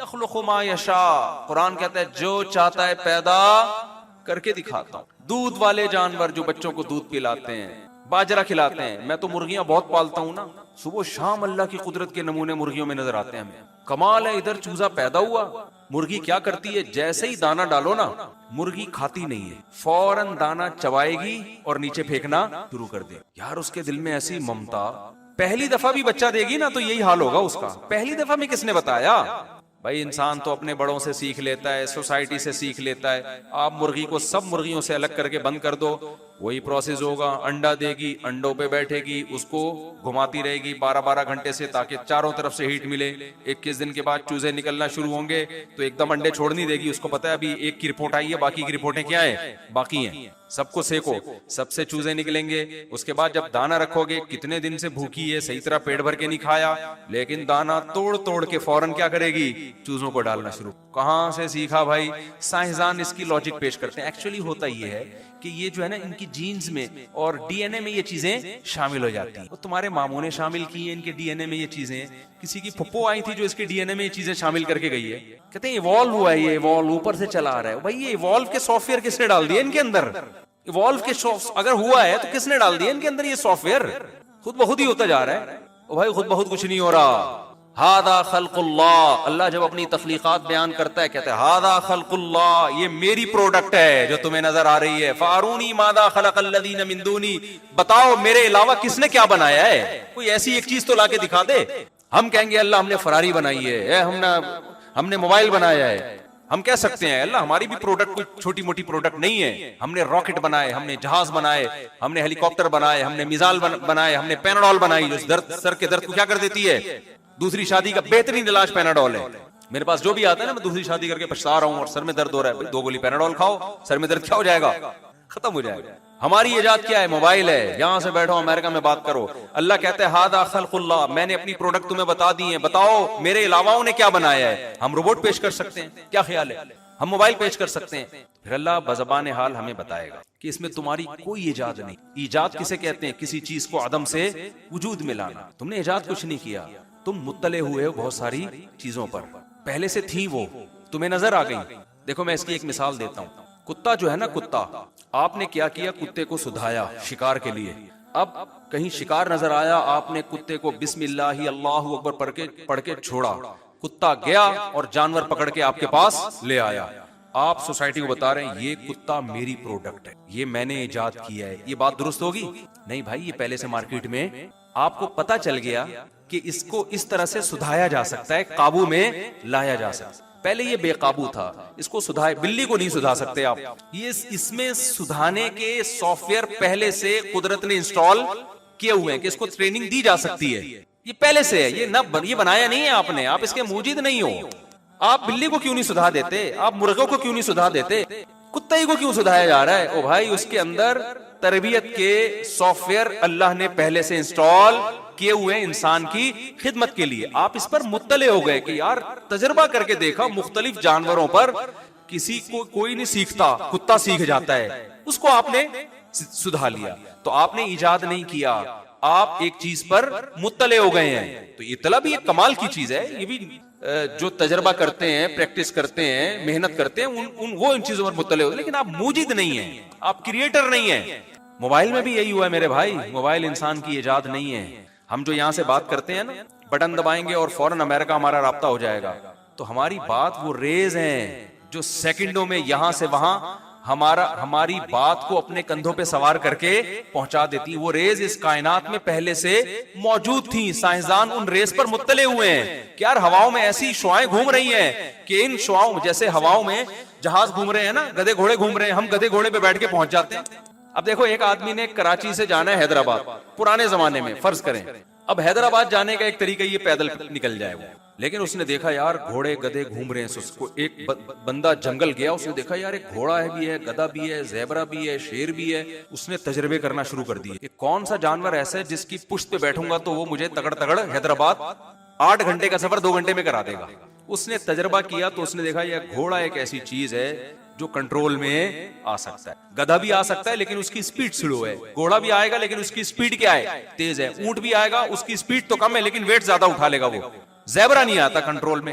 یخلق ما یشاء، قرآن کہتا ہے جو چاہتا ہے پیدا کر کے دکھاتا ہوں. دودھ والے جانور جو بچوں کو دودھ پلاتے ہیں، باجرہ کھلاتے ہیں، میں تو مرغیاں بہت پالتا ہوں نا، صبح شام اللہ کی قدرت کے نمونے مرغیوں میں نظر آتے ہیں ہمیں. کمال ہے، ادھر چوزا پیدا ہوا، مرغی کیا کرتی ہے، جیسے ہی دانا ڈالو نا، مرغی کھاتی نہیں ہے، فوراً دانا چبائے گی اور نیچے پھینکنا شروع کر دے. یار اس کے دل میں ایسی ممتا، پہلی دفعہ بھی بچہ دے گی نا تو یہی حال ہوگا اس کا. پہلی دفعہ میں کس نے بتایا؟ بھائی انسان تو اپنے بڑوں سے سیکھ لیتا ہے، سوسائٹی سے سیکھ لیتا ہے. آپ مرغی کو سب مرغیوں سے الگ کر کے بند کر دو، وہی پروسیس ہوگا. انڈا دے گی، انڈوں پہ بیٹھے گی، اس کو گھماتی رہے گی 12 گھنٹے سے تاکہ چاروں طرف سے ہیٹ ملے. 21 دن کے بعد چوزے نکلنا شروع ہوں گے تو ایک دم انڈے چھوڑ نہیں دے گی، اس کو پتا ہے ابھی ایک کی رپورٹ آئی ہے، باقی کی رپورٹیں کیا ہیں، باقی ہیں. سب کو سیکو، سب سے چوزے نکلیں گے. اس کے بعد جب دانا رکھو گے، کتنے دن سے بھوکی ہے، صحیح طرح پیٹ بھر کے نہیں کھایا، لیکن دانا توڑ توڑ کے فوراً کیا کرے گی، چوزوں کو ڈالنا شروع. کہاں سے سیکھا بھائی؟ سائنسدان اس کی لاجک پیش کرتے ہیں. ایکچولی ہوتا یہ ہے کہ یہ جو ہے نا ان کی جینز میں اور ڈی این اے میں یہ چیزیں شامل ہو جاتی ہیں. تمہارے ماموں نے شامل کی ہیں ان کے ڈی این اے میں یہ چیزیں، کسی کی پھپھو آئی تھی جو اس کے ڈی این اے میں یہ چیزیں شامل کر کے گئی ہے. کہتے ہیں ایوالو ہوا ہے، یہ ایوالو اوپر سے چلا آ رہا ہے. بھائی یہ ایوالو کے سافٹ ویئر کس نے ڈال دیا ان کے اندر؟ ایوالو کے اگر ہوا ہے تو کس نے ڈال دیا ان کے اندر یہ سافٹ ویئر؟ خود بخود ہی ہوتا جا رہا ہے. بھائی خود بخود کچھ نہیں ہو رہا. ہذا خلق اللہ، اللہ جب اپنی تخلیقات بیان کرتا ہے کہتا ہے ہذا خلق اللہ، یہ میری پروڈکٹ ہے جو تمہیں نظر آ رہی ہے. فارونی ماذا خلق الذین من دونی، بتاؤ میرے علاوہ کس نے کیا بنایا ہے. کوئی ایسی ایک چیز تو لا کے دکھا دے. ہم کہیں گے اللہ ہم نے فراری بنائی ہے، ہم نے موبائل بنایا ہے. ہم کہہ سکتے ہیں اللہ ہماری بھی پروڈکٹ کوئی چھوٹی موٹی پروڈکٹ نہیں ہے. ہم نے راکٹ بنائے، ہم نے جہاز بنائے، ہم نے ہیلی کاپٹر بنائے، ہم نے میزائل بنائے، ہم نے پیناڈول بنائی جو سر کے درد کو کیا کر دیتی ہے. دوسری شادی کا بہترین علاج پیناڈول ہے. میرے پاس جو بھی آتا ہے نا، میں دوسری شادی کر کے پچھتا رہا ہوں اور سر میں درد ہو رہا ہے، 2 گولی پیناڈول کھاؤ، سر میں درد کیا ہو جائے گا، ختم ہو جائے گا. ہماری ایجاد کیا ہے؟ موبائل ہے. یہاں سے بیٹھو امریکہ میں بات کرو. اللہ کہتا ہے ھذا خلق اللہ، میں نے اپنی پروڈکٹ تمہیں بتا دی ہیں، بتاؤ میرے علاوہ نے کیا بنایا ہے. ہم روبوٹ پیش کر سکتے ہیں، کیا خیال ہے؟ ہم موبائل پیش کر سکتے ہیں. پھر اللہ بزبان حال ہمیں بتائے گا کہ اس میں تمہاری کوئی ایجاد نہیں. ایجاد کسے کہتے ہیں؟ کسی چیز کو عدم سے وجود میں لانا. تم نے ایجاد کچھ نہیں کیا، تم مطلع ہوئے ہو بہت ساری چیزوں پر، پہلے سے تھی وہ تمہیں نظر آ گئی. دیکھو میں اس کی ایک مثال دیتا ہوں. کتا جو ہے نا، کتا، آپ نے کیا کیا، کتے کو سدھایا شکار کے لیے. اب کہیں شکار نظر آیا، آپ نے کتے کو بسم اللہ اللہ اکبر پڑھ کے چھوڑا. کتا گیا اور جانور پکڑ کے آپ کے پاس لے آیا. آپ سوسائٹی کو بتا رہے ہیں یہ کتا میری پروڈکٹ ہے، یہ میں نے ایجاد کیا ہے. یہ بات درست ہوگی؟ نہیں بھائی، یہ پہلے سے مارکیٹ میں آپ کو پتا چل گیا کہ اس کو اس طرح سے سدھایا جا سکتا ہے، قابو میں لایا جا سکتا ہے. پہلے یہ بے قابو تھا، اس کو سدھائے. بلی کو نہیں سدھا سکتے آپ. یہ اس میں سدھانے کے سافٹ ویئر پہلے سے قدرت نے انسٹال کیے ہوئے ہیں کہ اس کو ٹریننگ دی جا سکتی ہے. یہ پہلے سے ہے، یہ بنایا نہیں ہے آپ نے، آپ اس کے موجد نہیں ہو. آپ بلی کو کیوں نہیں سدھا دیتے؟ آپ مرغوں کو کیوں نہیں سدھا دیتے؟ کتے کو کیوں سدھایا جا رہا ہے؟ او بھائی اس کے اندر تربیت کے سافٹ ویئر اللہ نے پہلے سے انسٹال کیے ہوئے ہیں انسان کی خدمت کے لیے. آپ اس پر مطلع ہو گئے کہ یار تجربہ کر کے دیکھا مختلف جانوروں پر، کسی کو کوئی نہیں سیکھتا، کتا سیکھ جاتا ہے، اس کو آپ نے سدھا لیا. تو آپ نے ایجاد نہیں کیا، آپ ایک چیز پر مطلع ہو گئے ہیں. تو اطلاع بھی ایک کمال کی چیز ہے. یہ بھی جو تجربہ کرتے ہیں، پریکٹس کرتے ہیں، محنت کرتے ہیں، وہ ان چیزوں پر مطلع ہوتے ہیں. لیکن آپ موجد نہیں ہیں، آپ کریٹر نہیں ہیں. موبائل میں بھی یہی ہوا ہے میرے بھائی، موبائل انسان کی ایجاد نہیں ہے. ہم جو یہاں سے بات کرتے ہیں نا، بٹن دبائیں گے اور فوراً امریکہ ہمارا رابطہ ہو جائے گا. تو ہماری بات وہ ریز ہیں جو سیکنڈوں میں یہاں سے وہاں ہماری بات کو اپنے کندھوں پہ سوار کر کے پہنچا دیتی. وہ ریز اس کائنات میں پہلے سے موجود تھیں. سائنسدان ان ریز پر مطلع ہوئے ہیں کہ یار ہواؤں میں ایسی شعائیں گھوم رہی ہیں کہ ان شعاؤں، جیسے ہواؤں میں جہاز گھوم رہے ہیں نا، گدھے گھوڑے گھوم رہے ہیں، ہم گدھے گھوڑے پہ بیٹھ کے پہنچ جاتے ہیں. اب دیکھو ایک آدمی نے کراچی سے جانا ہے حیدرآباد، پرانے زمانے میں فرض کریں. اب حیدرآباد جانے کا ایک طریقہ یہ پیدل نکل جائے وہ، لیکن اس نے دیکھا یار گھوڑے گدھے گھوم رہے ہیں. اس کو ایک بندہ جنگل گیا، اس نے دیکھا یار ایک گھوڑا بھی ہے، گدھا بھی ہے، زیبرا بھی ہے، شیر بھی ہے. اس نے تجربے کرنا شروع کر دیے کہ کون سا جانور ایسا ہے جس کی پشت پہ بیٹھوں گا تو وہ مجھے تگڑ حیدرآباد 8 گھنٹے کا سفر 2 گھنٹے میں کرا دے گا. اس نے تجربہ کیا تو اس نے دیکھا یہ گھوڑا ایک ایسی چیز ہے جو کنٹرول میں آ سکتا ہے. گدھا بھی آ سکتا ہے لیکن اس کی سپیڈ سلو ہے. گھوڑا بھی آئے گا لیکن اس کی سپیڈ کیا ہے؟ تیز ہے. اونٹ بھی آئے گا، اس کی سپیڈ تو کم ہے لیکن ویٹ زیادہ اٹھا لے گا وہ. زیبرا نہیں آتا کنٹرول میں.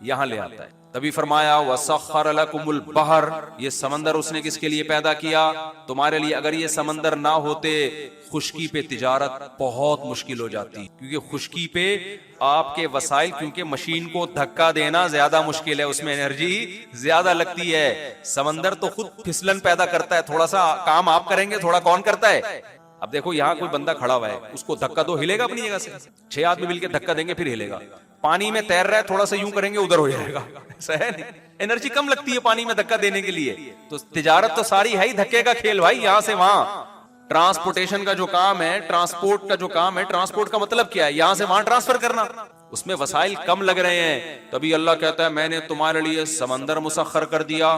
یہاں لے آتا ہے. تبھی فرمایا وَسَخَّرَ لَكُمُ الْبَحْرَ, یہ سمندر اس نے کس کے لیے پیدا کیا؟ تمہارے لیے. اگر یہ سمندر نہ ہوتے خشکی پہ تجارت بہت مشکل ہو جاتی, کیونکہ خشکی پہ آپ کے وسائل, کیونکہ مشین کو دھکا دینا زیادہ مشکل ہے, اس میں انرجی زیادہ لگتی ہے. سمندر تو خود پھسلن پیدا کرتا ہے, تھوڑا سا کام آپ کریں گے, تھوڑا کون کرتا ہے؟ اب دیکھو یہاں کوئی بندہ کھڑا ہوا ہے, اس کو دھکا دو, ہلے گا اپنی جگہ سے. 6 آدمی مل کے دھکا دیں گے پھر ہلے گا. پانی میں تیر رہا ہے, تھوڑا سا یوں کریں گے ادھر ہو جائے گا. ایسا ہے نہیں, انرجی کم لگتی ہے پانی میں دھکا دینے کے لیے. تو تجارت تو ساری ہے ہی دھکے کا کھیل بھائی, یہاں سے وہاں. ٹرانسپورٹیشن کا جو کام ہے, ٹرانسپورٹ کا جو کام ہے, ٹرانسپورٹ کا مطلب کیا ہے؟ یہاں سے وہاں ٹرانسفر کرنا. اس میں وسائل کم لگ رہے ہیں. تبھی اللہ کہتا ہے میں نے تمہارے لیے سمندر مسخر کر دیا.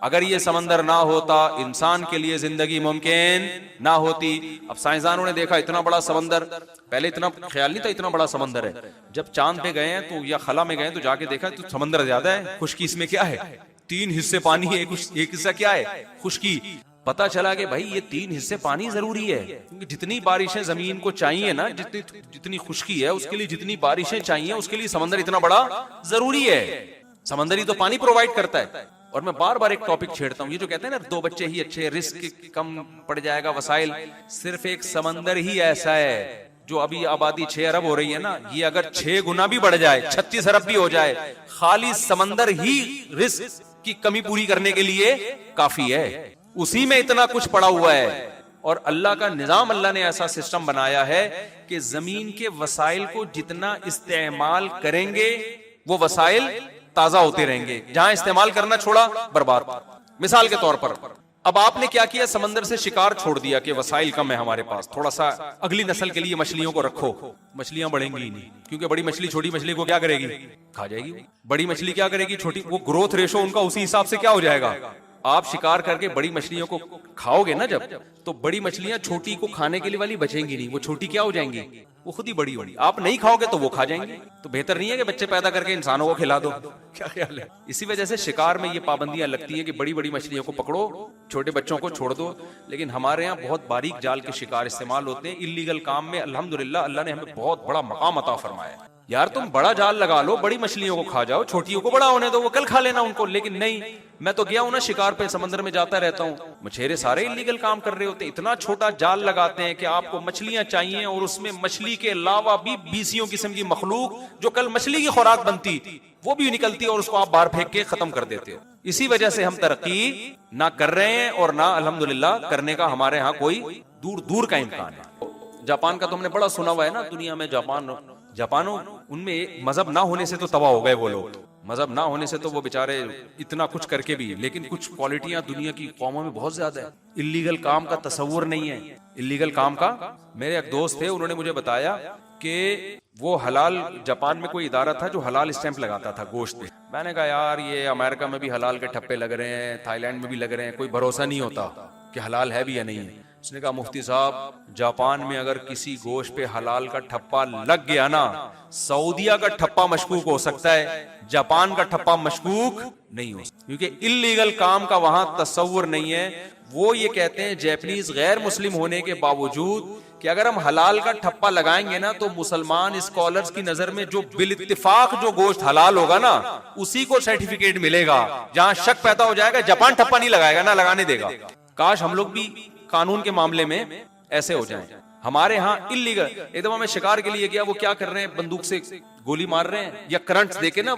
اگر یہ سمندر نہ ہوتا انسان کے لیے زندگی ممکن نہ ہوتی. اب سائنسدانوں نے دیکھا اتنا بڑا سمندر, پہلے اتنا خیال نہیں تھا اتنا بڑا سمندر ہے. جب چاند پہ گئے ہیں تو یا خلا میں گئے تو جا کے دیکھا تو سمندر زیادہ ہے, خشکی اس میں کیا ہے؟ 3 حصے پانی ہے, ایک حصہ کیا ہے؟ خشکی. پتا چلا کہ بھائی یہ 3 حصے پانی ضروری ہے, کیونکہ جتنی بارشیں زمین کو چاہیے نا, جتنی خشکی ہے اس کے لیے جتنی بارشیں چاہیے اس کے لیے سمندر اتنا بڑا ضروری ہے. سمندر ہی تو پانی پرووائڈ کرتا ہے. اور میں بار بار ایک ٹاپک چھیڑتا ہوں, یہ جو کہتے ہیں نا 2 بچے ہی اچھے, رسک کم پڑ جائے گا, وسائل, صرف ایک سمندر ہی ایسا ہے جو ابھی آبادی 6 ارب ہو رہی ہے نا, یہ اگر 6 گنا بھی بڑھ جائے, 36 ارب بھی ہو جائے, خالی سمندر ہی رسک کی کمی پوری کرنے کے لیے کافی ہے. اسی میں اتنا کچھ پڑا ہوا ہے. اور اللہ کا نظام, اللہ نے ایسا سسٹم بنایا ہے کہ زمین کے وسائل کو جتنا استعمال کریں گے وہ وسائل تازہ ہوتے رہیں گے, جہاں استعمال کرنا چھوڑا برباد. مثال کے طور پر اب آپ نے کیا کیا, سمندر سے شکار چھوڑ دیا کہ وسائل کم ہے ہمارے پاس, تھوڑا سا اگلی نسل کے لیے مچھلیوں کو رکھو. مچھلیاں بڑھیں گی نہیں, کیونکہ بڑی مچھلی چھوٹی مچھلی کو کیا کرے گی؟ کھا جائے گی. بڑی مچھلی کیا کرے گی؟ چھوٹی, وہ گروتھ ریشو ان کا اسی حساب سے کیا ہو جائے گا. آپ شکار کر کے بڑی مچھلیوں کو کھاؤ گے نا جب, تو بڑی مچھلیاں چھوٹی کو کھانے کے لیے والی بچیں گی نہیں, وہ چھوٹی کیا ہو جائیں گی؟ وہ خود ہی بڑی ہوگی. آپ نہیں کھاؤ گے تو وہ کھا جائیں گے. تو بہتر نہیں ہے کہ بچے پیدا کر کے انسانوں کو کھلا دو؟ کیا خیال ہے؟ اسی وجہ سے شکار میں یہ پابندیاں لگتی ہیں کہ بڑی بڑی مچھلیوں کو پکڑو, چھوٹے بچوں کو چھوڑ دو. لیکن ہمارے یہاں بہت باریک جال کے شکار استعمال ہوتے ہیں. اللیگل کام میں الحمدللہ اللہ نے ہمیں بہت بڑا مقام عطا فرمایا ہے. یار تم بڑا جال لگا لو, بڑی مچھلیوں کو کھا جاؤ, چھوٹیوں کو بڑا ہونے دو, وہ کل کھا لینا ان کو. لیکن نہیں, میں تو گیا ہوں نا شکار پہ, سمندر میں جاتا رہتا ہوں, مچھیرے سارے اللیگل کام کر رہے ہوتے ہیں. اتنا چھوٹا جال لگاتے ہیں کہ آپ کو مچھلیاں چاہیے اور اس میں مچھلی کے علاوہ بھی 20 قسم کی مخلوق جو کل مچھلی کی خوراک بنتی وہ بھی نکلتی ہے, اور اس کو آپ باہر پھینک کے ختم کر دیتے ہو. اسی وجہ سے ہم ترقی نہ کر رہے ہیں اور نہ الحمدللہ کرنے کا ہمارے ہاں کوئی دور دور کا امکان ہے. جاپان کا تو ہم نے بڑا سنا ہوا ہے نا دنیا میں. جاپانوں ان میں مذہب نہ ہونے سے تو تباہ ہو گئے وہ لوگ, مذہب نہ ہونے سے تو وہ بیچارے اتنا کچھ کر کے بھی, لیکن کچھ کوالٹیاں دنیا کی قوموں میں بہت زیادہ ہے. اللیگل کام کا تصور نہیں ہے, اللیگل کام کا. میرے ایک دوست تھے, انہوں نے مجھے بتایا کہ وہ حلال, جاپان میں کوئی ادارہ تھا جو حلال اسٹیمپ لگاتا تھا گوشت پہ. میں نے کہا یار یہ امریکہ میں بھی حلال کے ٹھپے لگ رہے ہیں, تھائی لینڈ میں بھی لگ رہے ہیں, کوئی بھروسہ نہیں ہوتا کہ حلال ہے بھی یا نہیں ہے. اس نے کہا مفتی صاحب جاپان میں اگر کسی گوشت پہ حلال کا ٹھپا لگ گیا نا, سعودیہ کا ٹھپا مشکوک ہو سکتا ہے, جاپان کا ٹھپا مشکوک نہیں ہو سکتا, کیونکہ اللیگل کام کا وہاں تصور نہیں ہے. وہ یہ کہتے ہیں جیپنیز غیر مسلم ہونے کے باوجود کہ اگر ہم حلال کا ٹھپا لگائیں گے نا تو مسلمان اسکالرز کی نظر میں جو بالاتفاق جو گوشت حلال ہوگا نا اسی کو سرٹیفکیٹ ملے گا. جہاں شک پیدا ہو جائے گا جاپان ٹھپا نہیں لگائے گا, نہ لگانے دے گا. کاش ہم لوگ بھی قانون کے معاملے میں ایسے ہو جائیں. ہمارے ہاں اللیگل. ایک دفعہ میں شکار کے لیے گیا, وہ کیا کر رہے ہیں, بندوق سے گولی مار رہے ہیں یا کرنٹ دے کے نا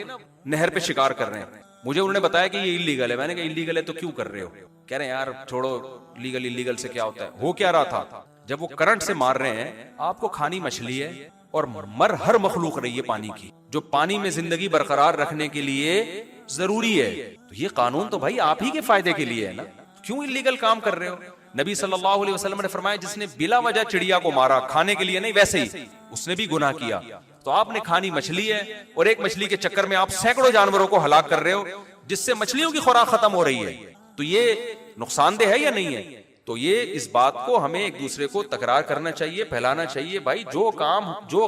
نہر پہ شکار کر رہے ہیں. مجھے انہوں نے بتایا کہ یہ اللیگل ہے. میں نے کہا اللیگل ہے تو کیوں کر رہے ہو؟ کہہ رہے ہیں یار چھوڑو, لیگل اللیگل سے کیا ہوتا ہے. ہو کیا رہا تھا, جب وہ کرنٹ سے مار رہے ہیں, آپ کو کھانی مچھلی ہے اور ہر مخلوق رہی ہے پانی کی, جو پانی میں زندگی برقرار رکھنے کے لیے ضروری ہے. تو یہ قانون تو بھائی آپ ہی کے فائدے کے لیے ہے نا, کیوں اللیگل کام کر رہے ہو؟ نبی صلی اللہ علیہ وسلم نے فرمایا جس نے بلا وجہ چڑیا کو مارا, کھانے کے لیے نہیں ویسے ہی, اس نے بھی گناہ کیا. تو آپ نے کھانی مچھلی ہے اور ایک مچھلی کے چکر میں آپ سینکڑوں جانوروں کو ہلاک کر رہے ہو, جس سے مچھلیوں کی خوراک ختم ہو رہی ہے. تو یہ نقصان دہ ہے یا نہیں ہے؟ تو یہ اس بات کو ہمیں ایک دوسرے کو تکرار کرنا چاہیے, پھیلانا چاہیے. بھائی جو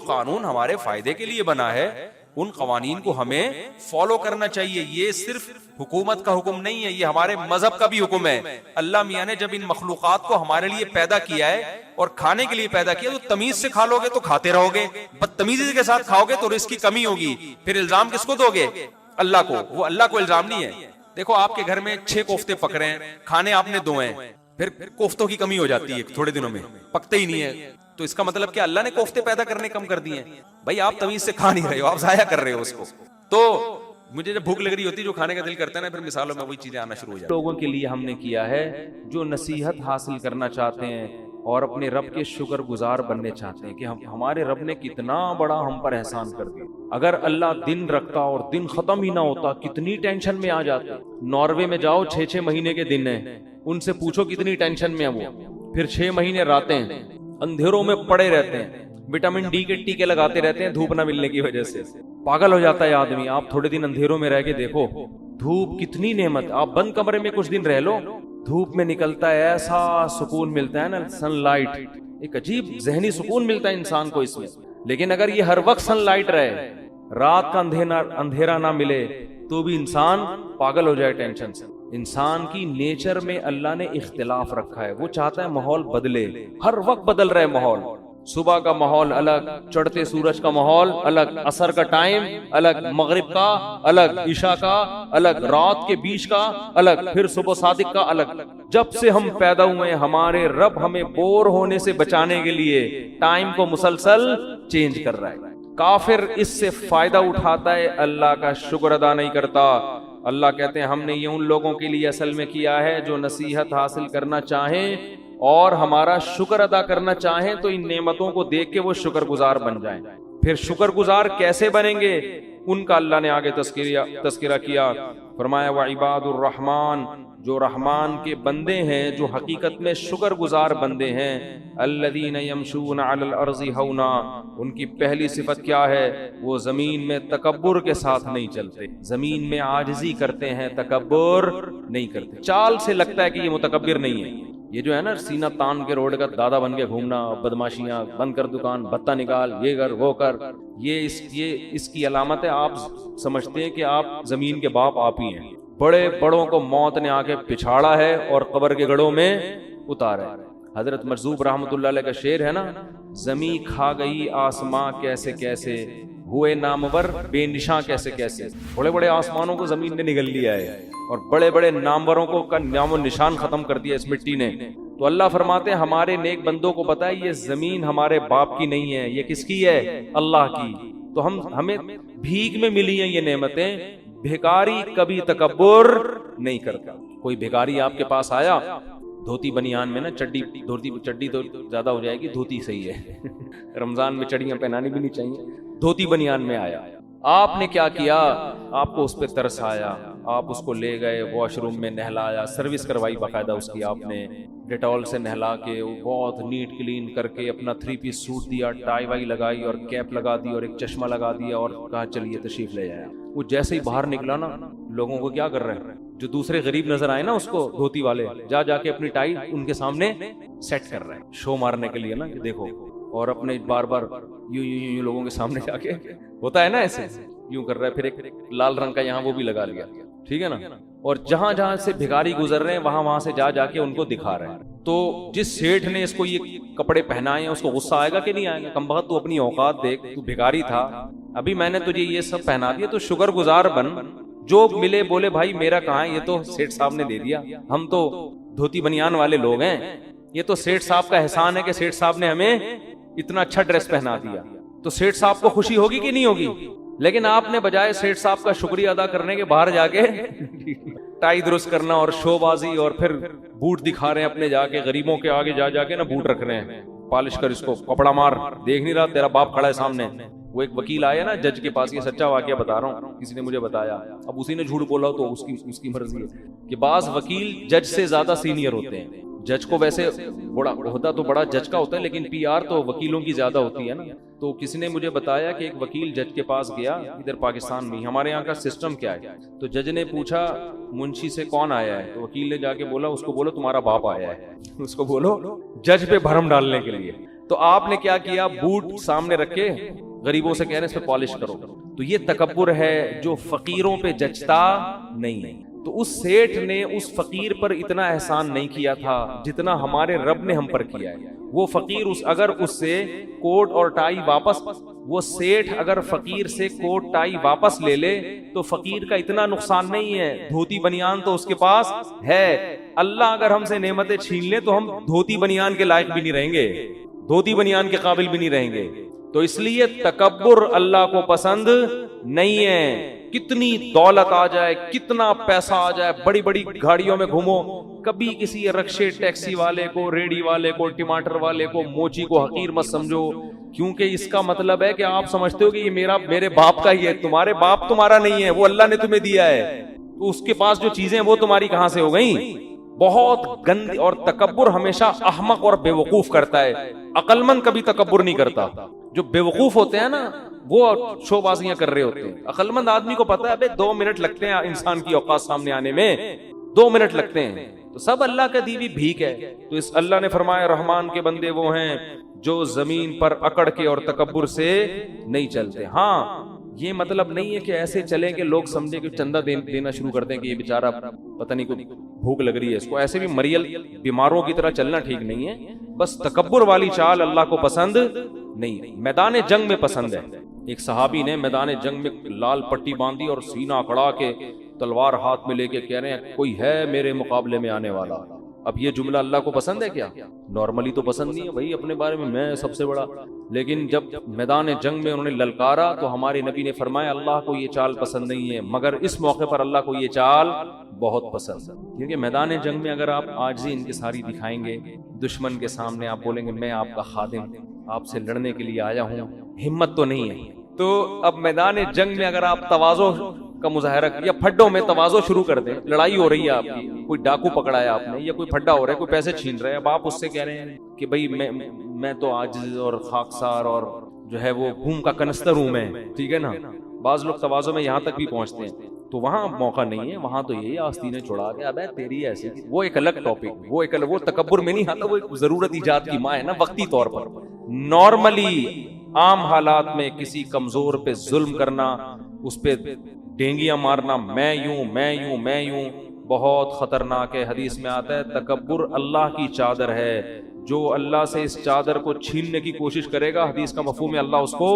قانون ہمارے فائدے کے لیے بنا ہے ان قوانین کو ہمیں فالو کرنا چاہیے. یہ صرف حکومت کا حکم نہیں ہے, یہ ہمارے مذہب کا بھی حکم ہے. اللہ میاں نے جب ان مخلوقات کو ہمارے لیے پیدا کیا ہے اور کھانے کے لیے پیدا کیا, تو تمیز سے کھا لو گے تو کھاتے رہو گے, بدتمیزی کے ساتھ کھاؤ گے تو رزق کی کمی ہوگی. پھر الزام کس کو دو گے؟ اللہ کو, وہ اللہ کو الزام نہیں ہے. دیکھو آپ کے گھر میں 6 کوفتے پک رہے ہیں, کھانے آپ نے 2 ہیں, پھر کوفتوں کی کمی ہو جاتی ہے تھوڑے دنوں میں, پکتے ہی نہیں ہے, تو اس کا مطلب کیا اللہ نے کوفتے پیدا کرنے کم کر دیے ہیں؟ بھائی آپ تمیز سے کھا نہیں رہے ہو, آپ ضائع کر رہے ہو اس کو. تو مجھے جب بھوک لگ رہی ہوتی ہے, جو کھانے کا دل کرتا ہے نا, پھر مثالوں میں وہی چیزیں آنا شروع ہو جاتی ہیں. لوگوں کے لیے ہم نے کیا ہے جو نصیحت حاصل کرنا چاہتے ہیں اور اپنے رب کے شکر گزار بننے چاہتے ہیں کہ ہمارے رب نے کتنا بڑا ہم پر احسان کر دیا. اگر اللہ دن رکھتا اور دن ختم ہی نہ ہوتا, کتنی ٹینشن میں آ جاتے. ناروے میں جاؤ, 6 مہینے کے دن ہیں, ان سے پوچھو کتنی ٹینشن میں ہے وہ. پھر 6 مہینے راتیں, اندھیروں میں پڑے رہتے ہیں, وٹامن ڈی کے ٹیکے لگاتے رہتے ہیں دھوپ نہ ملنے کی وجہ سے. پاگل ہو جاتا ہے آدمی. آپ تھوڑے دن اندھیروں میں رہ کے دیکھو, دھوپ کتنی نعمت. آپ بند کمرے میں کچھ دن رہ لو, دھوپ میں نکلتا ہے ایسا سکون ملتا ہے نا, سن لائٹ, ایک عجیب ذہنی سکون ملتا ہے انسان کو اس میں. لیکن اگر یہ ہر وقت سن لائٹ رہے, رات کا اندھیرا نہ ملے, تو بھی انسان پاگل ہو جائے ٹینشن سے. انسان کی نیچر میں اللہ نے اختلاف رکھا ہے, وہ چاہتا ہے ماحول بدلے, ہر وقت بدل رہے ماحول. صبح کا ماحول الگ, چڑھتے سورج کا ماحول الگ, عصر کا ٹائم الگ, مغرب کا الگ, عشاء کا الگ, رات کے بیچ کا الگ, پھر صبح صادق کا الگ. جب سے ہم پیدا ہوئے ہیں ہمارے رب ہمیں بور ہونے سے بچانے کے لیے ٹائم کو مسلسل چینج کر رہا ہے. کافر اس سے فائدہ اٹھاتا ہے, اللہ کا شکر ادا نہیں کرتا. اللہ کہتے ہیں ہم نے یہ ان لوگوں کے لیے اصل میں کیا ہے جو نصیحت حاصل کرنا چاہیں اور ہمارا شکر ادا کرنا چاہیں, تو ان نعمتوں کو دیکھ کے وہ شکر گزار بن جائیں. پھر شکر گزار کیسے بنیں گے, ان کا اللہ نے آگے تذکرہ کیا. فرمایا وعباد الرحمن, جو رحمان کے بندے ہیں, جو حقیقت میں شکر گزار بندے ہیں, الذین یمشون علی الارض ہونا, ان کی پہلی صفت کیا ہے, وہ زمین میں تکبر کے ساتھ نہیں چلتے, زمین میں عاجزی کرتے ہیں, تکبر نہیں کرتے. چال سے لگتا ہے کہ یہ متکبر نہیں ہے. یہ جو ہے نا سینہ تان کے روڈ کا دادا بن کے گھومنا, بدماشیاں, بند کر دکان, بھتہ نکال, یہ کر وہ کر, یہ اس کی علامت ہے. آپ سمجھتے ہیں کہ آپ زمین کے باپ آپ ہی ہیں. بڑے بڑوں کو موت نے آ کے پچھاڑا ہے اور قبر کے گڑھوں میں اتارا ہے. حضرت مرزوق رحمۃ اللہ علیہ کا شعر ہے نا, زمین کھا گئی آسماں کیسے کیسے, ہوئے نامور بے نشاں کیسے کیسے. بڑے بڑے آسمانوں کو زمین نے نگل لیا ہے اور بڑے بڑے ناموروں کو کا نام و نشان ختم کر دیا اس مٹی نے. تو اللہ فرماتے ہیں ہمارے نیک بندوں کو پتہ ہے یہ زمین ہمارے باپ کی نہیں ہے, یہ کس کی ہے, اللہ کی. تو ہمیں بھیک میں ملی ہیں یہ نعمتیں. بھیکاری کبھی تکبر نہیں کرتا. کوئی بھیکاری آپ کے پاس آیا, دھوتی بنیان میں نا, چڈی تو زیادہ ہو جائے گی, دھوتی صحیح ہے, رمضان میں چڑیاں پہنانی بھی نہیں چاہیے. دھوتی بنیان میں آیا, آپ نے کیا کیا, آپ کو اس پہ ترس آیا, آپ اس کو لے گئے واش روم میں, نہلایا, سروس کروائی باقاعدہ اس کی, آپ نے ڈیٹول سے نہلا کے بہت نیٹ کلین کر کے اپنا 3 پیس سوٹ دیا, ٹائی وائی لگائی اور کیپ لگا دی اور ایک چشمہ لگا دیا اور کہا چلیے تشریف لے جائیں. وہ جیسے ہی باہر نکلا نا, لوگوں کو کیا کر رہے ہیں, جو دوسرے غریب نظر آئے نا اس کو, دھوتی والے, جا کے اپنی ٹائی ان کے سامنے سیٹ کر رہے ہیں, شو مارنے کے لیے نا کہ دیکھو, اور اپنے بار بار یوں لوگوں کے سامنے جا کے, ہوتا ہے نا ایسے, یوں کر رہا ہے. پھر ایک لال رنگ کا یہاں وہ بھی لگا لیا, ٹھیک ہے نا, اور جہاں جہاں سے بھکاری گزر رہے ہیں وہاں سے جا کے ان کو دکھا رہے ہیں. تو جس سیٹھ نے اس کو یہ کپڑے پہنائے ہیں اس کو غصہ آئے گا کہ نہیں آئے گا, کم بخت تو اپنی اوقات دیکھ, تو بھکاری تھا, ابھی میں نے تجھے یہ سب پہنا دیا, تو شکر گزار بن. جو ملے بولے بھائی میرا کہاں ہے, یہ تو سیٹھ صاحب نے دے دیا, ہم تو دھوتی بنیان والے لوگ ہیں, یہ تو سیٹھ صاحب کا احسان ہے کہ سیٹھ صاحب نے ہمیں اتنا اچھا ڈریس پہنا دیا. تو سیٹھ صاحب کو خوشی ہوگی کہ نہیں ہوگی؟ لیکن آپ نے بجائے سیٹھ صاحب کا شکریہ ادا کرنے کے باہر جا کے ٹائی درست کرنا اور شو بازی, اور پھر بوٹ دکھا رہے ہیں اپنے, جا کے غریبوں کے آگے جا کے نا بوٹ رکھ رہے ہیں, پالش کر, اس کو کپڑا مار, دیکھ نہیں رہا تیرا باپ کھڑا ہے سامنے. وہ ایک وکیل آیا نا جج کے پاس, یہ سچا واقعہ بتا رہا ہوں, کسی نے مجھے بتایا, اب اسی نے جھوٹ بولا تو اس کی مرضی ہے کہ بعض وکیل جج سے زیادہ سینئر ہوتے ہیں. جج کو ویسے بڑا ہوتا تو بڑا جج کا ہوتا ہے, لیکن پی آر تو وکیلوں کی زیادہ ہوتی ہے نا. تو کسی نے مجھے بتایا کہ ایک وکیل جج کے پاس گیا, ادھر پاکستان میں, ہمارے یہاں کا سسٹم کیا ہے, تو جج نے پوچھا منشی سے کون آیا ہے, تو وکیل نے جا کے بولا اس کو بولو تمہارا باپ آیا ہے, اس کو بولو جج پہ بھرم ڈالنے کے لیے. تو آپ نے کیا کیا, بوٹ سامنے رکھے, غریبوں سے کہہ رہے اس پہ پالش کرو. تو یہ تکبر ہے جو فقیروں پہ جچتا نہیں. تو اس سیٹھ نے اس فقیر پر اتنا احسان نہیں کیا تھا جتنا ہمارے رب نے ہم پر کیا ہے. وہ فقیر اگر اس سے کوٹ اور ٹائی واپس، وہ سیٹھ اگر فقیر سے کوٹ ٹائی واپس لے لے تو فقیر کا اتنا نقصان نہیں ہے، دھوتی بنیان تو اس کے پاس ہے۔ اللہ اگر ہم سے نعمتیں چھین لے تو ہم دھوتی بنیان کے لائق بھی نہیں رہیں گے، دھوتی بنیان کے قابل بھی نہیں رہیں گے۔ تو اس لیے تکبر اللہ کو پسند نہیں ہے۔ کتنی دولت آ جائے، کتنا پیسہ آ جائے، بڑی بڑی گاڑیوں میں گھومو، کبھی کسی رکشے ٹیکسی والے کو، ریڑھی والے کو، ٹماٹر والے کو، موچی کو حقیر مت سمجھو، کیونکہ اس کا مطلب ہے کہ آپ سمجھتے ہو کہ یہ میرے باپ کا ہی ہے۔ تمہارے باپ تمہارا نہیں ہے، وہ اللہ نے تمہیں دیا ہے، تو اس کے پاس جو چیزیں وہ تمہاری کہاں سے ہو گئیں؟ بہت گندی۔ اور تکبر ہمیشہ احمق اور بے وقوف کرتا ہے، عقل مند کبھی تکبر نہیں کرتا۔ جو بے وقوف ہوتے ہیں نا وہ شو بازیاں کر رہے ہوتے ہیں۔ عقل مند آدمی کو پتا ہے ابے 2 منٹ لگتے ہیں انسان کی اوقات سامنے آنے میں، 2 منٹ لگتے ہیں، تو سب اللہ کا دی ہوئی بھیک ہے۔ تو اس اللہ نے فرمایا رحمان کے بندے وہ ہیں جو زمین پر اکڑ کے اور تکبر سے نہیں چلتے۔ ہاں یہ مطلب نہیں ہے کہ ایسے چلیں کہ لوگ سمجھے کہ چندہ دینا شروع کر دیں کہ یہ بیچارہ پتہ نہیں کوئی بھوک لگ رہی ہے اس کو، ایسے بھی مریل بیماروں کی طرح چلنا ٹھیک نہیں ہے۔ بس تکبر والی چال اللہ کو پسند نہیں، میدان جنگ میں پسند ہے۔ ایک صحابی نے میدان جنگ میں لال پٹی باندھی اور سینہ اکڑا کے تلوار ہاتھ میں لے کے کہہ رہے ہیں کوئی ہے میرے مقابلے میں آنے والا۔ اب یہ جملہ اللہ کو پسند ہے کیا؟ نارملی تو پسند نہیں ہے بھائی، اپنے بارے میں سب سے بڑا، لیکن جب میدان جنگ میں انہوں نے للکارا تو ہمارے نبی نے فرمایا اللہ کو یہ چال پسند نہیں ہے، مگر اس موقع پر اللہ کو یہ چال بہت پسند ہے۔ کیونکہ میدان جنگ میں اگر آپ عاجزی انکساری دکھائیں گے دشمن کے سامنے، آپ بولیں گے میں آپ کا خادم، آپ سے لڑنے کے لیے آیا ہوں، ہمت تو نہیں ہے، تو اب میدان جنگ میں اگر آپ تواضع کا مظاہرہ یا پھڈوں میں تواضع شروع کر دیں، لڑائی ہو رہی ہے آپ کی، کوئی ڈاکو پکڑایا آپ نے یا کوئی پھڈا ہو رہا ہے، کوئی پیسے چھین رہے ہیں، اب آپ اس سے کہہ رہے ہیں کہ بھائی میں تو عاجز اور خاکسار اور جو ہے وہ گھوم کا کنستر ہوں میں، ٹھیک ہے نا۔ بعض لوگ تواضع میں یہاں تک بھی پہنچتے ہیں، تو وہاں موقع نہیں ہے، وہاں تو یہی آستینیں چھڑا کے ابے تیری ایسی، وہ ایک الگ ٹاپک، وہ تکبر میں نہیں آتا، وہ ایک ضرورت ایجاد کی ماں ہے نا وقتی طور پر۔ نارملی عام حالات میں کسی کمزور پہ ظلم کرنا، اس پہ ڈینگیاں مارنا، میں یوں بہت خطرناک ہے۔ حدیث میں آتا ہے تکبر اللہ کی چادر ہے، جو اللہ سے اس چادر کو چھیننے کی کوشش کرے گا، حدیث کا مفہوم ہے اللہ اس کو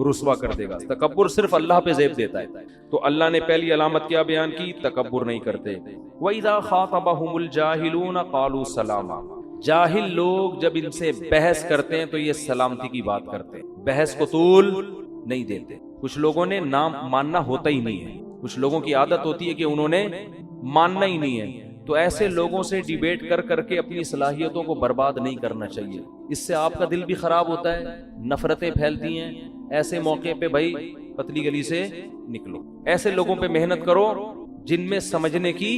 رسوا کر دے گا۔ تکبر صرف اللہ پہ زیب دیتا ہے۔ تو اللہ نے پہلی علامت کیا بیان کی؟ تکبر نہیں کرتے۔ وَإِذَا خَاطَبَهُمُ الْجَاهِلُونَ قَالُوا سَلَامًا، جاہل لوگ جب ان سے بحث کرتے ہیں تو یہ سلامتی کی بات کرتے ہیں، بحث کو طول نہیں دیتے۔ کچھ لوگوں نے نام ماننا ہوتا ہی نہیں ہے، کچھ لوگوں کی عادت ہوتی ہے کہ انہوں نے ماننا ہی نہیں ہے، تو ایسے لوگوں سے ڈیبیٹ کر کے اپنی صلاحیتوں کو برباد نہیں کرنا چاہیے، اس سے آپ کا دل بھی خراب ہوتا ہے، نفرتیں پھیلتی ہیں۔ ایسے موقع پہ بھائی پتلی گلی سے نکلو، ایسے لوگوں پہ محنت کرو جن میں سمجھنے کی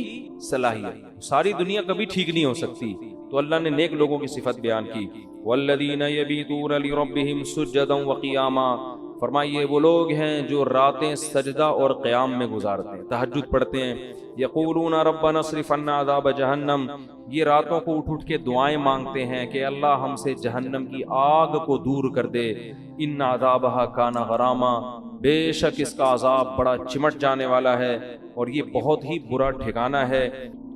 صلاحیت۔ ساری دنیا کبھی ٹھیک نہیں ہو سکتی، تو اللہ نے نیک لوگوں کی صفت بیان کی، وَالَّذِينَ يَبِيتُونَ لِرَبِّهِمْ سُجَّدًا وَقِيَامًا، فرمائیے وہ لوگ ہیں جو راتیں سجدہ اور قیام میں گزارتے ہیں، تہجد پڑھتے ہیں۔ یقولون ربنا اصرف عنا عذاب جہنم، یہ راتوں کو اٹھ کے دعائیں مانگتے ہیں کہ اللہ ہم سے جہنم کی آگ کو دور کر دے، ان عذابها کان غراما، بے شک اس کا عذاب بڑا چمٹ جانے والا ہے اور یہ بہت ہی برا ٹھکانہ ہے۔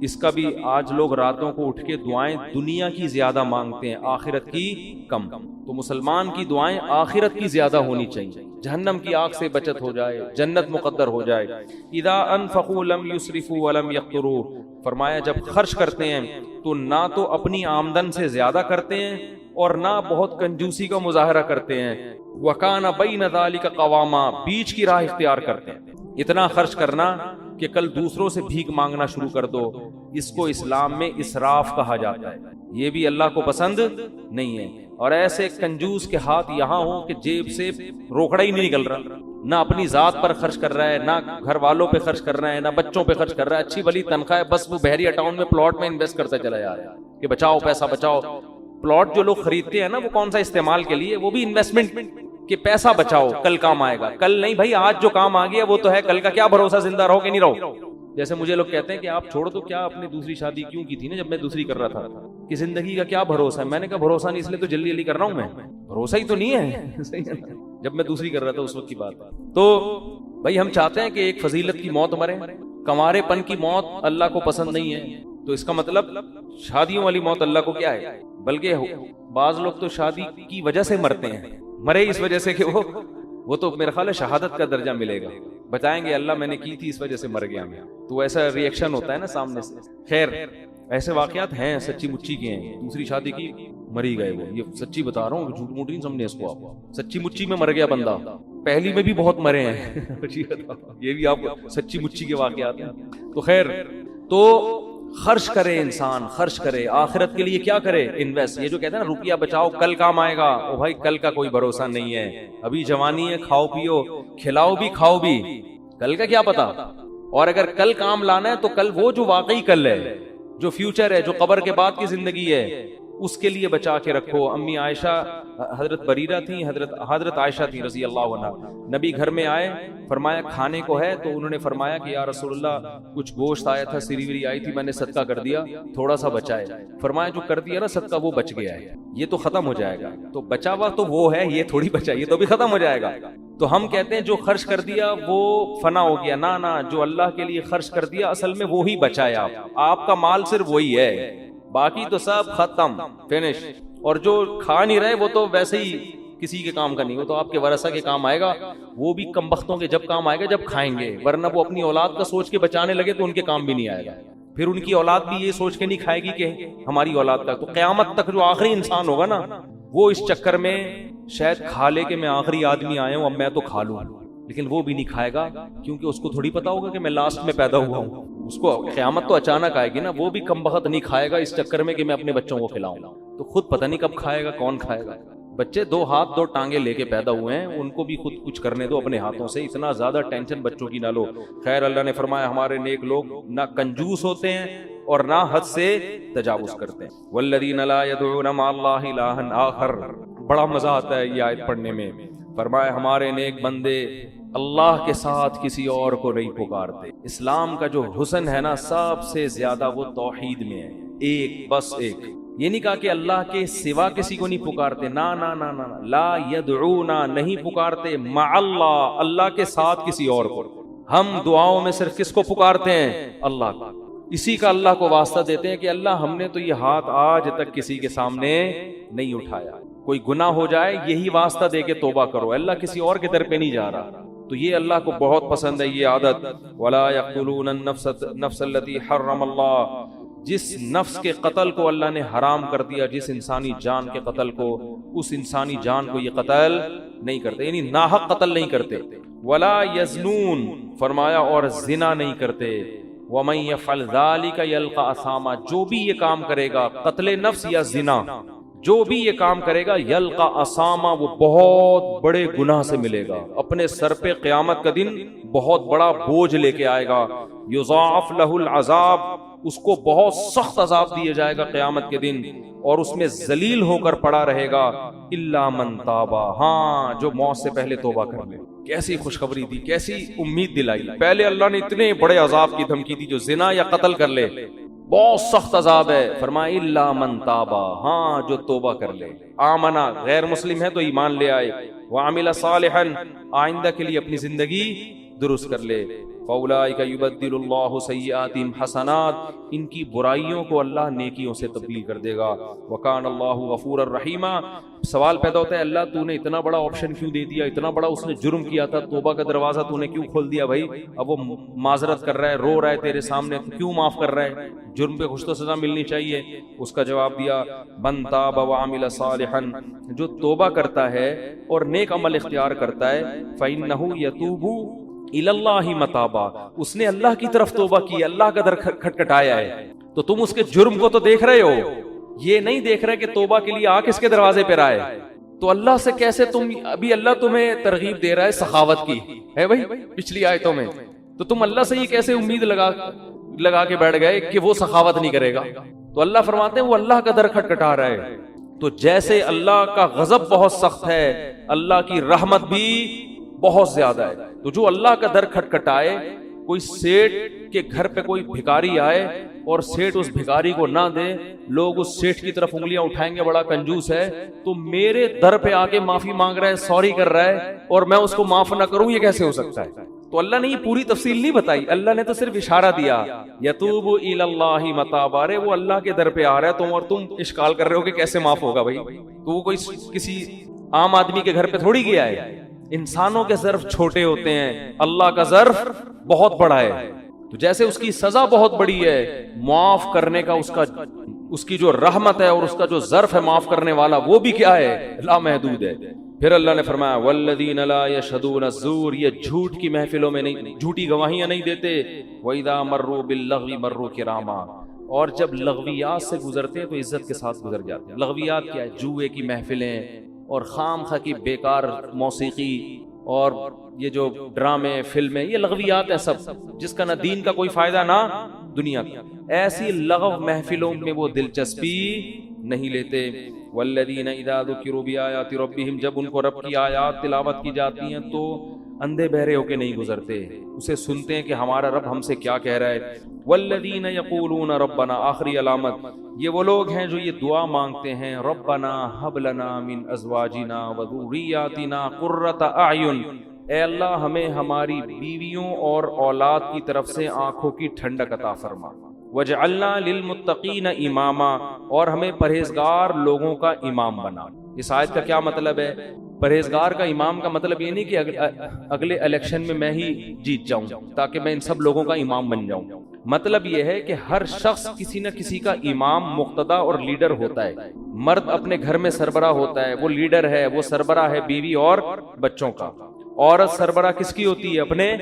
اس کا بھی آج لوگ راتوں کو اٹھ کے دعائیں دنیا کی زیادہ مانگتے ہیں، آخرت کی کم۔ تو مسلمان کی دعائیں آخرت کی زیادہ ہونی چاہیے، جہنم کی آگ سے بچت ہو جائے، جنت مقدر ہو جائے۔ اذا انفقوا لم يسرفوا ولم يقتروا، فرمایا جب خرچ کرتے ہیں تو نہ تو اپنی آمدن سے زیادہ کرتے ہیں اور نہ بہت کنجوسی کا مظاہرہ کرتے ہیں، وَكَانَ بَيْنَ ذَلِكَ قَوَامًا، بیچ کی راہ اختیار کرتے ہیں۔ اتنا خرچ کرنا کہ کل دوسروں سے بھیک مانگنا شروع کر دو، اس کو اسلام میں اسراف کہا جاتا ہے، یہ بھی اللہ کو پسند نہیں ہے۔ اور ایسے کنجوس کے ہاتھ یہاں ہوں کہ جیب سے روکڑا ہی نہیں نکل رہا، نہ اپنی ذات پر خرچ کر رہا ہے، نہ گھر والوں پہ خرچ کر رہا ہے، نہ بچوں پہ خرچ کر رہا ہے، اچھی بلی تنخواہ ہے، بس وہ بحریہ ٹاؤن میں پلاٹ میں انویسٹ کرتا چلا جا رہا ہے کہ بچاؤ پیسہ بچاؤ۔ پلاٹ جو لوگ خریدتے ہیں نا وہ کون سا استعمال کے لیے، وہ بھی انویسٹمنٹ کہ پیسہ بچاؤ کل کام آئے گا، کل نہیں بھائی آج جو کام آ گیا وہ تو ہے، کل کا کیا بھروسہ زندہ رہو کہ نہیں رہو۔ جیسے مجھے لوگ کہتے ہیں کہ آپ چھوڑ دو، کیا اپنی دوسری شادی کیوں کی تھی نا جب میں دوسری کر رہا تھا، کہ زندگی کا کیا بھروسہ ہے؟ میں نے کہا بھروسہ نہیں اس لیے تو جلدی جلدی کر رہا ہوں، میں بھروسہ ہی تو نہیں ہے جب میں دوسری کر رہا تھا اس وقت کی بات۔ تو بھائی ہم چاہتے ہیں کہ ایک فضیلت کی موت مرے، کنوارے پن کی موت اللہ کو پسند نہیں ہے، تو اس کا مطلب شادیوں والی موت اللہ کو کیا ہے؟ بلکہ بعض لوگ تو شادی کی وجہ سے مرتے ہیں، مرے اس وجہ سے کہ وہ تو میرا خیال ہے شہادت کا درجہ ملے گا، بتائیں گے اللہ میں نے کی تھی اس وجہ سے مر گیا میں، تو ایسا ری ایکشن ہوتا ہے نا سامنے سے۔ خیر ایسے واقعات ہیں سچی مچی کے ہیں، دوسری شادی کی مری گئے، وہ یہ سچی بتا رہا ہوں، جھوٹ موٹ نہیں سمجھے اس کو آپ، سچی مچی میں مر گیا بندہ، پہلی میں بھی بہت مرے ہیں یہ بھی آپ سچی مچی کے واقعات ہیں۔ تو خیر تو خرچ کرے انسان، خرچ کرے آخرت کے لیے، کیا کرے؟ انویسٹ۔ یہ جو کہتے ہیں نا روپیہ بچاؤ کل کام آئے گا، او بھائی کل کا کوئی بھروسہ نہیں ہے، ابھی جوانی ہے، کھاؤ پیو، کھلاؤ بھی کھاؤ بھی، کل کا کیا پتا۔ اور اگر کل کام لانا ہے تو کل وہ جو واقعی کل ہے، جو فیوچر ہے، جو قبر کے بعد کی زندگی ہے، اس کے لیے بچا کے رکھو۔ امی عائشہ حضرت بریرہ تھی، حضرت عائشہ تھی رضی اللہ عنہ، نبی گھر میں آئے، فرمایا کھانے کو ہے، تو انہوں نے فرمایا کہ یا رسول اللہ کچھ گوشت آیا تھا، سری وری آئی تھی، میں نے صدقہ کر دیا، تھوڑا سا بچا ہے۔ فرمایا جو کر دیا نا صدقہ وہ بچ گیا ہے، یہ تو ختم ہو جائے گا، تو بچا ہوا تو وہ ہے، یہ تھوڑی بچا، یہ تو بھی ختم ہو جائے گا۔ تو ہم کہتے ہیں جو خرچ کر دیا وہ فنا ہو گیا، نہ جو اللہ کے لیے خرچ کر دیا اصل میں وہی بچایا، آپ کا مال صرف وہی ہے، باقی تو سب ختم فنش۔ اور جو کھا نہیں رہے وہ تو ویسے ہی کسی کے کام کا نہیں، وہ تو آپ کے ورثہ کے کام آئے گا، وہ بھی کم بختوں کے جب کام آئے گا جب کھائیں گے، ورنہ وہ اپنی اولاد کا سوچ کے بچانے لگے تو ان کے کام بھی نہیں آئے گا، پھر ان کی اولاد بھی یہ سوچ کے نہیں کھائے گی کہ ہماری اولاد کا، تو قیامت تک جو آخری انسان ہوگا نا وہ اس چکر میں شاید کھا لے کہ میں آخری آدمی آیا ہوں اب میں تو کھا لوں، لیکن وہ بھی نہیں کھائے گا کیونکہ اس کو تھوڑی پتا ہوگا کہ میں لاسٹ میں پیدا ہوا ہوں، اس کو قیامت تو اچانک آئے گی نا، وہ بھی کم بخت نہیں کھائے گا اس چکر میں کہ میں اپنے بچوں کو کھلاؤں، تو خود پتہ نہیں کب کھائے گا، کون کھائے گا۔ بچے 2 ہاتھ 2 ٹانگیں لے کے پیدا ہوئے ہیں، ان کو بھی خود کچھ کرنے دو اپنے ہاتھوں سے، اتنا زیادہ ٹینشن بچوں کی نہ لو۔ خیر اللہ نے فرمایا ہمارے نیک لوگ نہ کنجوس ہوتے ہیں اور نہ حد سے تجاوز کرتے ہیں۔ والذین لا يدعون مع اللہ الہا آخر، بڑا مزہ آتا ہے یہ آیت پڑھنے میں، فرمایا ہمارے نیک بندے اللہ کے ساتھ کسی اور کو نہیں پکارتے۔ اسلام کا جو حسن ہے نا سب سے زیادہ وہ توحید میں ہے، ایک بس ایک، یہ نہیں کہا کہ اللہ کے سوا کسی کو نہیں پکارتے، نا نا نا نا، لا یدعون نہیں پکارتے، مع اللہ اللہ کے ساتھ کسی اور کو۔ ہم دعاؤں میں صرف کس کو پکارتے ہیں؟ اللہ کو، اسی کا اللہ کو واسطہ دیتے ہیں کہ اللہ ہم نے تو یہ ہاتھ آج تک کسی کے سامنے نہیں اٹھایا، کوئی گناہ ہو جائے یہی واسطہ دے کے توبہ کرو، اللہ کسی اور کے در پہ نہیں جا رہا، تو یہ اللہ کو بہت پسند ہے یہ عادت۔ ولا یقتلون النفس التي حرم اللہ، جس نفس کے قتل کو اللہ نے حرام کر دیا، جس انسانی جان کے قتل کو، اس انسانی جان کو یہ قتل نہیں کرتے، یعنی ناحق قتل نہیں کرتے۔ ولا یزنون، فرمایا اور زنا نہیں کرتے۔ ومن یفعل ذلک یلقى اثاما، جو بھی یہ کام کرے گا قتل نفس یا زنا، جو بھی یہ کام کرے گا یلقى اثاما، وہ بہت بڑے گناہ سے ملے گا، اپنے سر پہ قیامت کا دن بہت بڑا بوجھ لے کے آئے گا۔ یضاعف له العذاب، اس کو بہت سخت عذاب دیا جائے گا قیامت کے دن، اور اس میں ذلیل ہو کر پڑا رہے گا۔ الا من تابا، ہاں جو موت سے پہلے توبہ کر لے۔ کیسی خوشخبری دی، کیسی امید دلائی، پہلے اللہ نے اتنے بڑے عذاب کی دھمکی دی، جو زنا یا قتل کر لے بہت سخت عذاب ہے، فرمایا الا من تابا، ہاں جو توبہ کر لے، آمنا غیر مسلم ہے تو ایمان لے آئے، وعمل صالحا آئندہ کے لیے اپنی زندگی درست کر لے، فاولئک یبدل اللہ سیئاتہم حسنات، ان کی برائیوں کو اللہ نیکیوں سے تبدیل کر دے گا، وکان اللہ غفورا رحیما۔ سوال پیدا ہوتا ہے اللہ تو نے اتنا بڑا آپشن کیوں دے دیا، اتنا بڑا اس نے جرم کیا تھا، توبہ کا دروازہ تو نے کیوں کھول دیا بھائی، اب وہ معذرت کر رہا ہے، رو رہا ہے تیرے سامنے، تو کیوں معاف کر رہا ہے، جرم پہ کچھ تو سزا ملنی چاہیے۔ اس کا جواب دیا من تاب وعمل صالحا، جو توبہ کرتا ہے اور نیک عمل اختیار کرتا ہے، فإنہ یتوب الی اللہ متابا، اس نے اللہ کی طرف توبہ کی، اللہ کا در کھٹکھٹایا ہے، تو تم اس کے جرم کو تو دیکھ رہے ہو، یہ نہیں دیکھ رہے کہ توبہ کے لیے آ کس کے دروازے پہ آئے، تو اللہ سے کیسے تم، ابھی اللہ تمہیں ترغیب دے رہا ہے سخاوت کی ہے بھائی پچھلی آیتوں میں، تو تم اللہ سے یہ کیسے امید لگا کے بیٹھ گئے کہ وہ سخاوت نہیں کرے گا، تو اللہ فرماتے ہیں وہ اللہ کا در کھٹکھٹا رہا ہے۔ تو جیسے اللہ کا غضب بہت سخت ہے، اللہ کی رحمت بھی بہت زیادہ ہے، تو جو اللہ کا در کھٹکھٹائے، کوئی سیٹ کے گھر پہ کوئی بھکاری آئے اور سیٹ اس بھکاری کو نہ دے، لوگ اس سیٹ کی طرف انگلیاں اٹھائیں گے بڑا کنجوس ہے، تو میرے در پہ آ کے معافی مانگ رہا ہے، سوری کر رہا ہے، اور میں اس کو معاف نہ کروں، یہ کیسے ہو سکتا ہے؟ تو اللہ نے یہ پوری تفصیل نہیں بتائی، اللہ نے تو صرف اشارہ دیا یتوب الی اللہ متابا، رے وہ اللہ کے در پہ آ رہا ہے تم، اور تم اشکال کر رہے ہو کہ کیسے معاف ہوگا بھائی، تو وہ کوئی کسی عام آدمی کے گھر پہ تھوڑی گیا ہے، انسانوں کے ظرف چھوٹے ہوتے ہیں، اللہ کا ظرف بہت بڑا ہے، تو جیسے اس کی سزا بہت بڑی ہے، معاف کرنے کا اس کی جو رحمت ہے اور اس کا جو ظرف ہے معاف کرنے والا وہ بھی کیا ہے، لامحدود ہے۔ پھر اللہ نے فرمایا والذین لا یشهدون الزور، یہ جھوٹ کی محفلوں میں نہیں، جھوٹی گواہیاں نہیں دیتے، وَإِذَا مَرُّوا بِاللَّغْوِ مَرُّوا كِرَامًا، اور جب لغویات سے گزرتے ہیں تو عزت کے ساتھ گزر جاتے ہیں۔ لغویات کیا ہے؟ جوئے کی محفلیں اور خام خواہ کی بیکار موسیقی اور یہ جو ڈرامے فلمیں، یہ لغویات ہیں سب، جس کا نہ دین کا کوئی فائدہ نہ دنیا کا، ایسی لغو محفلوں میں وہ دلچسپی نہیں لیتے۔ والذین اذا ذکروا بآیات ربہم، جب ان کو رب کی آیات تلاوت کی جاتی ہیں تو اندھے بہرے ہو کے نہیں گزرتے، اسے سنتے ہیں کہ ہمارا رب ہم سے کیا کہہ رہا ہے۔ والذین یقولون ربنا، آخری علامت، یہ وہ لوگ ہیں جو یہ دعا مانگتے ہیں ربنا ھب لنا من ازواجنا وذریاتنا قرۃ اعین، اے اللہ ہمیں ہماری بیویوں اور اولاد کی طرف سے آنکھوں کی ٹھنڈک عطا فرما، وجعلنا للمتقین اماما، اور ہمیں پرہیزگار لوگوں کا امام بنا۔ اس آیت کا کیا مطلب ہے؟ پرہیزگار کا امام کا مطلب یہ نہیں کہ اگلے الیکشن میں میں ہی جیت جاؤں تاکہ میں ان سب لوگوں کا امام بن جاؤں، مطلب یہ ہے کہ ہر شخص کسی نہ کسی کا امام، مقتدا اور لیڈر ہوتا ہے۔ مرد اپنے گھر میں سربراہ ہوتا ہے، وہ لیڈر ہے، وہ سربراہ ہے بیوی اور بچوں کا۔ عورت سربراہ کس کی ہوتی ہے؟ اپنے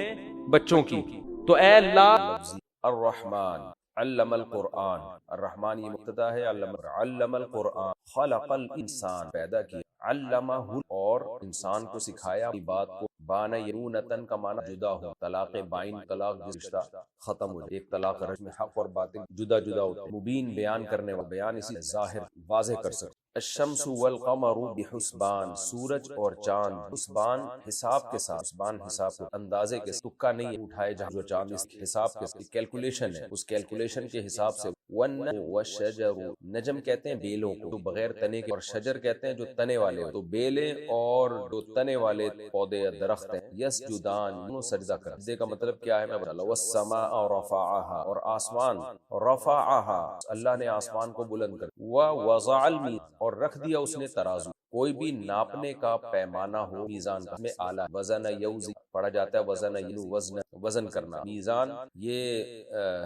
بچوں کی۔ تو اے اللہ، الرحمن علم القرآن، الرحمن یہ مبتدا ہے، علم القرآن، خلق الانسان پیدا کیا، علمہ، اور انسان کو سکھایا بات کو، بانا یرونتن کا معنی جدا ہو، طلاق بائن، طلاق جس رشتہ ختم ہو جائے، ایک طلاق رجم، حق اور باطل جدا جدا ہوتے ہیں، مبین بیان کرنے والا، بیان اسی ظاہر واضح کر سکتے۔ الشمس والقمر بحسبان، سورج اور چاند حسبان حساب کے ساتھ، حسبان حساب کے اندازے کے ساتھ، تکا نہیں اٹھائے جہاں جو چاند اس حساب کے ساتھ کیلکولیشن ہے، اس کیلکولیشن کے حساب سے۔ والشجر، نجم کہتے ہیں بیلوں کو جو بغیر تنے کے، اور شجر کہتے ہیں جو تنے والے ہو، تو بیلیں اور جو تنے والے پودے یا درخت ہیں، یسجدان، دونوں سجدہ کرتے۔ سجدے کا مطلب کیا ہے میں بتا لوں، والسماء رفعها، اور آسمان، رفعها اللہ نے آسمان کو بلند کر، ووضع الميزان، اور رکھ دیا اس نے ترازو، کوئی بھی ناپنے کا پیمانہ ہو، میزان کا میں آلہ، وزن یوزی پڑھا جاتا ہے، وزن یلو، وزن کرنا، میزان یہ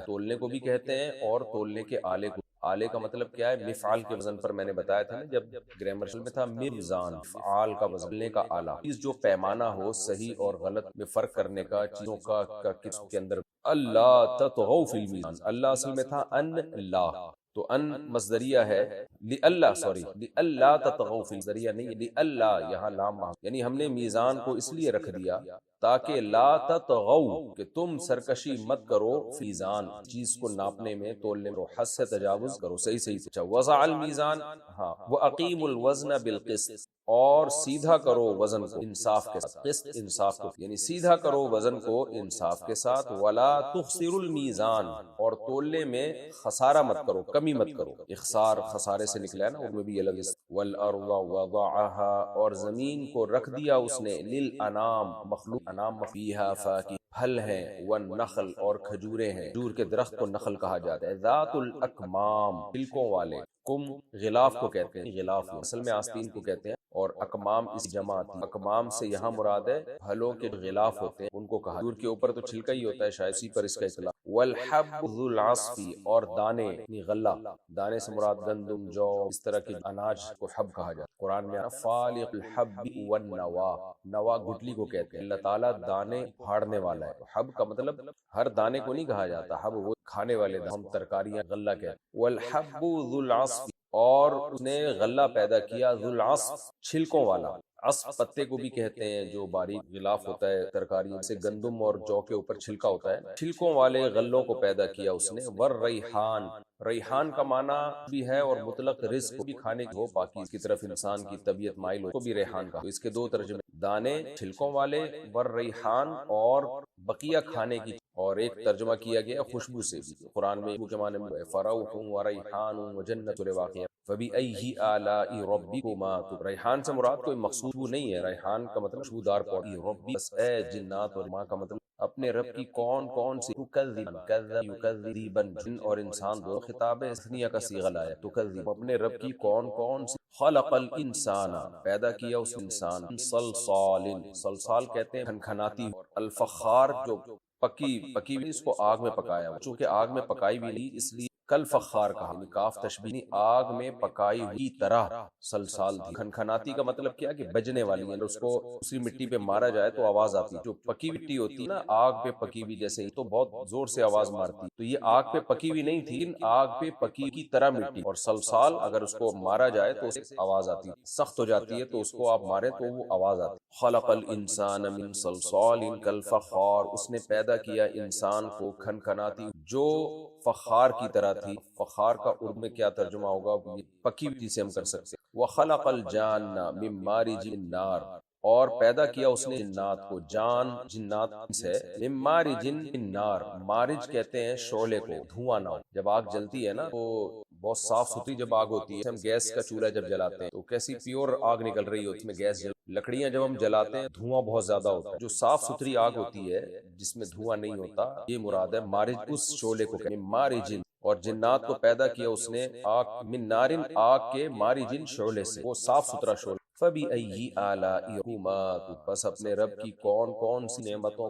تولنے کو بھی کہتے ہیں اور تولنے کے آلے کو۔ آلے کا مطلب کیا ہے؟ مفعال کے وزن پر میں نے بتایا تھا نا جب گرامر میں تھا، میزان فعال کا وزن، تولنے کا آلہ، چیز جو پیمانہ ہو، صحیح اور غلط میں فرق کرنے کا، چیزوں کا کس کے اندر۔ اللہ تطغوا فی المیزان، اللہ اصل میں تھا ان اللہ، تو ان مصدریہ ہے، لئلا تطغوا فی، مصدریہ نہیں، لئلا یہاں لام، یعنی ہم نے میزان کو اس لیے رکھ دیا تاکہ لا تطغوا، کہ تم سرکشی مت کرو، میزان چیز کو ناپنے میں، تولنے میں، حد سے تجاوز کرو، صحیح اچھا، وضع المیزان، ہاں، وَأَقِیمُوا الْوَزْنَ بِالْقِسْطِ، اور سیدھا کرو وزن کو انصاف کے ساتھ، قسط انصاف کو، یعنی سیدھا کرو وزن کو انصاف کے ساتھ، وَلَا تُخْسِرُوا الْمِيزَانَ، اور تولنے میں خسارہ مت کرو، کمی مت کرو، اخسار خسارے سے نکلا ہے نا، ان میں بھی الگ۔ وَالْأَرْضَ وَضَعَهَا، اور زمین کو رکھ دیا اس نے، لِلْأَنَامِ، مخلوق، انام فیہا فاکہہ، پھل ہیں، والنخل، اور کھجورے ہیں، کھجور کے درخت کو نخل کہا جاتا ہے، ذات الاکمام، چھلکوں والے، کم غلاف کو کہتے ہیں، غلاف اصل میں آستین کو کہتے ہیں، اور اکمام اس جماعت، اکمام سے یہاں مراد ہے پھلوں کے غلاف ہوتے ہیں، ان کو کہا، کھجور کے اوپر تو چھلکا ہی ہوتا ہے شاید، اسی پر اس کا اطلاق۔ والحب ذو العصف، اور دانے یعنی غلہ، دانے سے مراد گندم، جو، اس طرح کے اناج کو حب کہا جاتا ہے۔ قرآن میں فالق الحب والنوا، نوا گٹلی کو کہتے ہیں، اللہ تعالیٰ دانے پھاڑنے والا ہے، حب کا مطلب ہر دانے کو نہیں کہا جاتا، حب وہ کھانے والے ہم ترکاریاں غلہ کہتے ہیں۔ والحب ذو العصف، اور اس نے غلہ پیدا کیا، ذو العصف چھلکوں والا، عصف پتے کو بھی کہتے ہیں جو باریک غلاف ہوتا ہے ترکاریوں سے، گندم اور جو کے اوپر چھلکا ہوتا ہے، چھلکوں والے غلوں کو پیدا کیا اس نے۔ والریحان، ریحان کا معنی بھی ہے اور مطلق رزق کو بھی، کھانے کی ہو، باقی اس کی طرف انسان کی طبیعت مائل ہو تو بھی ریحان کا، اس کے دو ترجمے، دانے چھلکوں والے، والریحان، اور بقیہ کھانے کی، اور ایک ترجمہ کیا گیا خوشبو سے بھی، قرآن میں کے معنی میں فروح وریحان وجنۃ الواقع فبأی آلاء ربکما، تو ریحان سے مراد کوئی مقصود نہیں ہے، ریحان کا مطلب خوشبودار پودے، ربی بس اے جنات، اور ماں کا مطلب اپنے رب کی کون کون سی یکذبن، جن اور انسان دو خطاب تثنیہ کا صیغہ لایا تکذب، اپنے رب کی کون کون سی، خلق الانسان، پیدا کیا اس انسان، صلصال، صلصال کہتے ہیں کھنکھناتی، الفخار جو پکی ہوئی، اس کو آگ میں پکایا، چونکہ آگ میں پکائی بھی نہیں اس لیے کل فخار کہا، یعنی کاف تشبیہ، آگ میں پکائی ہوئی طرح سلسال تھی۔ کھنکھناتی کا مطلب کیا کہ بجنے والی ہے، اس کو دوسری مٹی پہ مارا جائے تو آواز آتی ہے، جو پکی مٹی ہوتی ہے نا آگ پہ پکی ہوئی جیسے ہی تو بہت زور سے آواز مارتی، تو یہ آگ پہ پکی ہوئی نہیں تھی، آگ پہ پکی کی طرح مٹی، اور سلسال اگر اس کو مارا جائے تو اسے آواز آتی، سخت ہو جاتی ہے تو اس کو آپ مارے تو وہ آواز آتی۔ خلق الانسان من صلصال کالفخار، اس نے پیدا کیا انسان کو کھنکھناتی جو فخار کی طرح تھی۔ فخار کا اردو میں کیا ترجمہ ہوگا، یہ پکی ہوئی سے ہم کر سکتے ہیں۔ وَخَلَقَ الْجَانَّ مِن مَارِجٍ مِّن نَارٍ، اور پیدا کیا اس نے جنات کو، جان جنات سے، مِن مَارِجٍ مِّن نَار، مارج کہتے ہیں شعلے کو، دھواں نہ ہو، جب آگ جلتی ہے نا تو بہت صاف ستھری جب آگ ہوتی ہے، ہم گیس کا چولہا جب جلاتے ہیں تو کیسی پیور آگ نکل رہی ہوتی ہے، اس میں گیس لکڑیاں جب ہم جلاتے ہیں دھواں بہت زیادہ ہوتا ہے، جو صاف ستھری آگ ہوتی ہے جس میں دھواں نہیں ہوتا، یہ مراد ہے مارج، اس شعلے کو کہتے ہیں مارجن۔ اور جنات کو پیدا کیا اس نے آگ، من نارن، آگ کے، مارجن شعلے سے، وہ صاف ستھرا شعلہ۔ فَبِأَيِّ آلَاءِ رَبِّكُمَا، بس اپنے رب کی کون کون سی نعمتوں،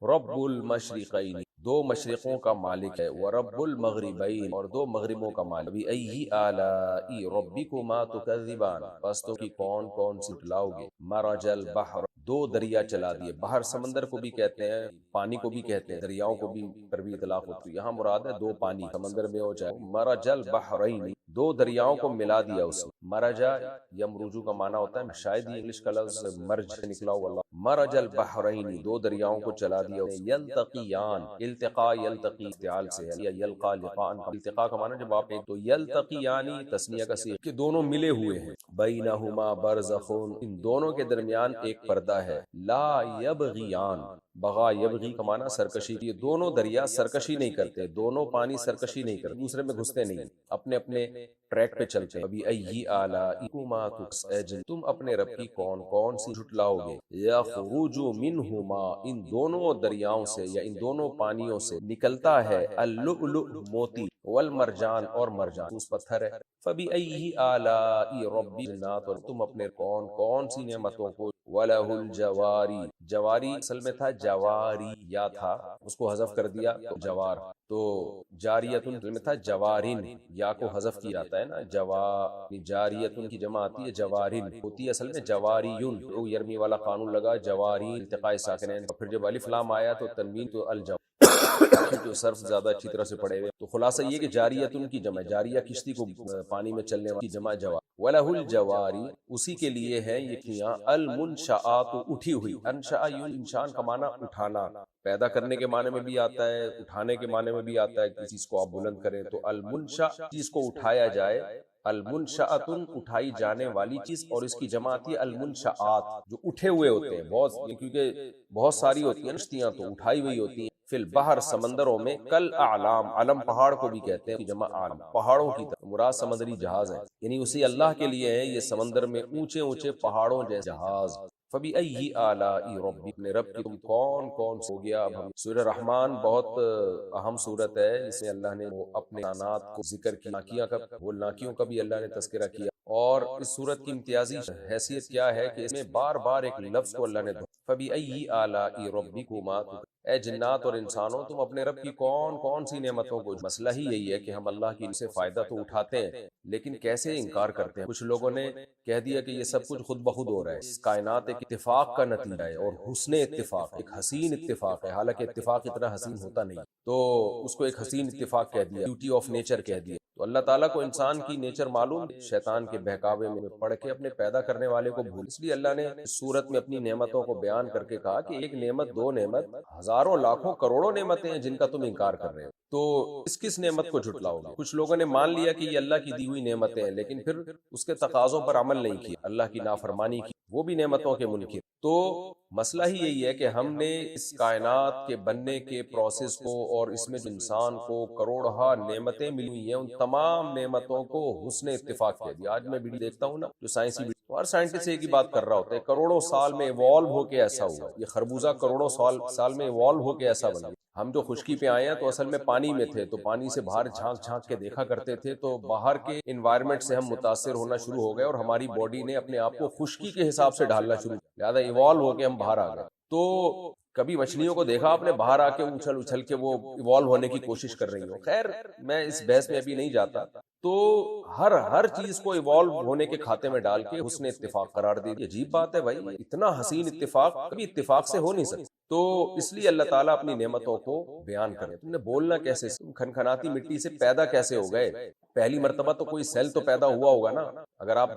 رب المشرقین، دو مشرقوں کا مالک ہے، ورب المغربین، اور دو مغربوں کا مالک، بِأَيِّ آلَاءِ رَبِّكُمَا تُكَذِّبَانِ، بس تو کی کون کون سی لاؤ گے، مرج البحر، دو دریا چلا دیے، بحر سمندر کو بھی کہتے ہیں، پانی کو بھی کہتے ہیں، دریاؤں کو بھی پر بھی اطلاق ہوتی ہے، یہاں مراد ہے دو پانی، سمندر میں ہو جائے، مرج البحرین، دو دریاؤں کو ملا دیا اس نے، مرجا یمرجو کا معنی ہوتا ہے، شاید یہ انگلش کا لفظ مرج سے نکلا ہوا، اللہ مرج البحرین، دو دریاؤں کو چلا دیا اس نے، یلتقیان، التقا یلتقی استعال سے ہے، یا یلقا لقاء، التقا کا معنی جب آپ ایک، تو یلتقیانی تسنیہ کا صیغہ کہ دونوں ملے ہوئے ہیں، بینہما برزخ، ان دونوں کے درمیان ایک پردہ ہے، لا یبغیان، بغا یبغی کا معنی سرکشی، یہ دونوں دریا سرکشی نہیں کرتے، دونوں پانی سرکشی نہیں کرتے، دوسرے میں گھستے نہیں، اپنے اپنے ٹریک پہ چلتے ہیں۔ ابھی ای آلائکما تسأجن، تم اپنے رب کی کون کون سی جھٹلاؤ گے، یخرج منہما، ان دونوں دریاؤں سے یا ان دونوں پانیوں سے نکلتا ہے، اللؤلؤ، موتی، والمرجان، اور مرجان اس پتھر ہے، فبأي آلاء ربی، اور تم اپنے کون کون سی نعمتوں کو، وَلَهُ الْجَوَارِ، جواری اصل میں تھا جواری، یا تھا اس کو حذف کر دیا تو جوار، تو جاریتن اصل میں تھا جوارن، یا کو حذف کیا جاتا ہے نا، جاریتن کی جمع آتی ہے جوارن، ہوتی ہے اصل میں جواریون، یرمی والا قانون لگا، جواری التقاء ساکنین، پھر جب الف لام آیا تو تنوین تو الجو جو صرف زیادہ اچھی طرح سے پڑھے ہوئے، تو خلاصہ یہ کہ جاریتن کی جمع، جاریہ کشتی کو پانی میں چلنے والی جمع جوار، وَلَهُ الْجَوَارِ، اسی کے لیے ہیں یہ کیاں، المنشآت، اٹھی ہوئی، انشاء انشان کا معنی اٹھانا، پیدا کرنے کے معنی میں بھی آتا ہے، اٹھانے کے معنی میں بھی آتا ہے، کسی چیز کو آپ بلند کریں تو المنشا، چیز کو اٹھایا جائے، المنشأتن، اٹھائی جانے والی چیز، اور اس کی جمع آتی ہے المنشآت، جو اٹھے ہوئے ہوتے ہیں، بہت، کیونکہ بہت ساری ہوتی ہیں کشتیاں تو اٹھائی ہوئی ہوتی ہیں، فی البحر، سمندروں میں، کل اعلام، علم پہاڑ کو بھی کہتے ہیں، جمع عالم، پہاڑوں کی طرح، مراد سمندری جہاز ہے، یعنی اسی اللہ کے لیے ہے یہ سمندر میں اونچے اونچے پہاڑوں جیسے جہاز۔ فبأي آلاء ربی، اپنے رب کی تم کون کون سو گیا۔ اب ہم سورہ رحمان بہت اہم سورت ہے، اس میں اللہ نے وہ اپنے احسانات کو ذکر کیا، ناکیاں کا، وہ ناکیوں کا بھی اللہ نے تذکرہ کیا، اور اس سورت کی امتیازی حیثیت کیا ہے کہ اس میں بار بار ایک لفظ کو اللہ نے فبأي آلاء ربکما، اے جنات اور انسانوں، تم اپنے رب کی کون کون سی نعمتوں کو، مسئلہ ہی یہی ہے کہ ہم اللہ کی ان سے فائدہ تو اٹھاتے ہیں لیکن کیسے انکار کرتے ہیں۔ کچھ لوگوں نے کہہ دیا کہ یہ سب کچھ خود بخود ہو رہا ہے، اس کائنات ایک اتفاق کا نتیجہ ہے، اور حسن اتفاق، ایک حسین اتفاق ہے، حالانکہ اتفاق اتنا حسین ہوتا نہیں، تو اس کو ایک حسین اتفاق کہہ دیا، بیوٹی آف نیچر کہہ دیا۔ تو اللہ تعالیٰ کو انسان کی نیچر معلوم، شیطان کے بہکاوے میں پڑھ کے اپنے پیدا کرنے والے کو بھول، اس لیے اللہ نے اس صورت میں اپنی نعمتوں کو بیان کر کے کہا کہ ایک نعمت، دو نعمت، ہزاروں لاکھوں کروڑوں نعمتیں ہیں جن کا تم انکار کر رہے ہو۔ تو کس نعمت کو جھٹلاؤ گے؟ کچھ لوگوں نے مان لیا کہ یہ اللہ کی دی ہوئی نعمتیں ہیں، لیکن پھر اس کے تقاضوں پر عمل نہیں کیا، اللہ کی نافرمانی کی، وہ بھی نعمتوں کے منکر۔ تو مسئلہ ہی یہی ہے کہ ہم نے اس کائنات کے بننے کے پروسیس کو اور اس میں جو انسان کو کروڑہا نعمتیں ملی ہوئی ہیں، ان تمام نعمتوں کو حسن اتفاق کیا دیا۔ آج میں ویڈیو دیکھتا ہوں نا، جو سائنسی ویڈیو، ہر سائنٹسٹ ایک ہی بات کر رہا ہوتا ہے، کروڑوں سال میں ایوالو ہو کے ایسا ہوا، یہ خربوزہ کروڑوں سال میں ایوالو ہو کے ایسا بنا۔ ہم جو خشکی پہ آئے ہیں تو اصل میں پانی میں تھے، تو پانی سے باہر جھانک جھانک کے دیکھا کرتے تھے، تو باہر کے انوائرمنٹ سے ہم متاثر ہونا شروع ہو گئے اور ہماری باڈی نے اپنے آپ کو خشکی کے حساب سے ڈھالنا شروع کیا، لہٰذا ایوالو ہو کے ہم باہر آ گئے۔ تو کبھی مچھلیوں کو دیکھا آپ نے باہر آ کے اچھل اچھل کے وہ ایوالو ہونے کی کوشش کر رہی ہوں؟ خیر میں اس بحث میں ابھی نہیں جاتا۔ تو ہر چیز کو ایوالو ہونے کے کھاتے میں ڈال کے حسن اتفاق قرار دی۔ عجیب بات ہے بھائی، اتنا حسین اتفاق کبھی اتفاق سے ہو نہیں سکتا۔ تو اس لیے اللہ تعالیٰ اپنی نعمتوں کو بیان کرے۔ تم نے بولنا کیسے؟ تم کھنکھناتی مٹی سے پیدا کیسے ہو گئے؟ پہلی مرتبہ تو کوئی سیل تو پیدا ہوا ہوگا نا۔ اگر آپ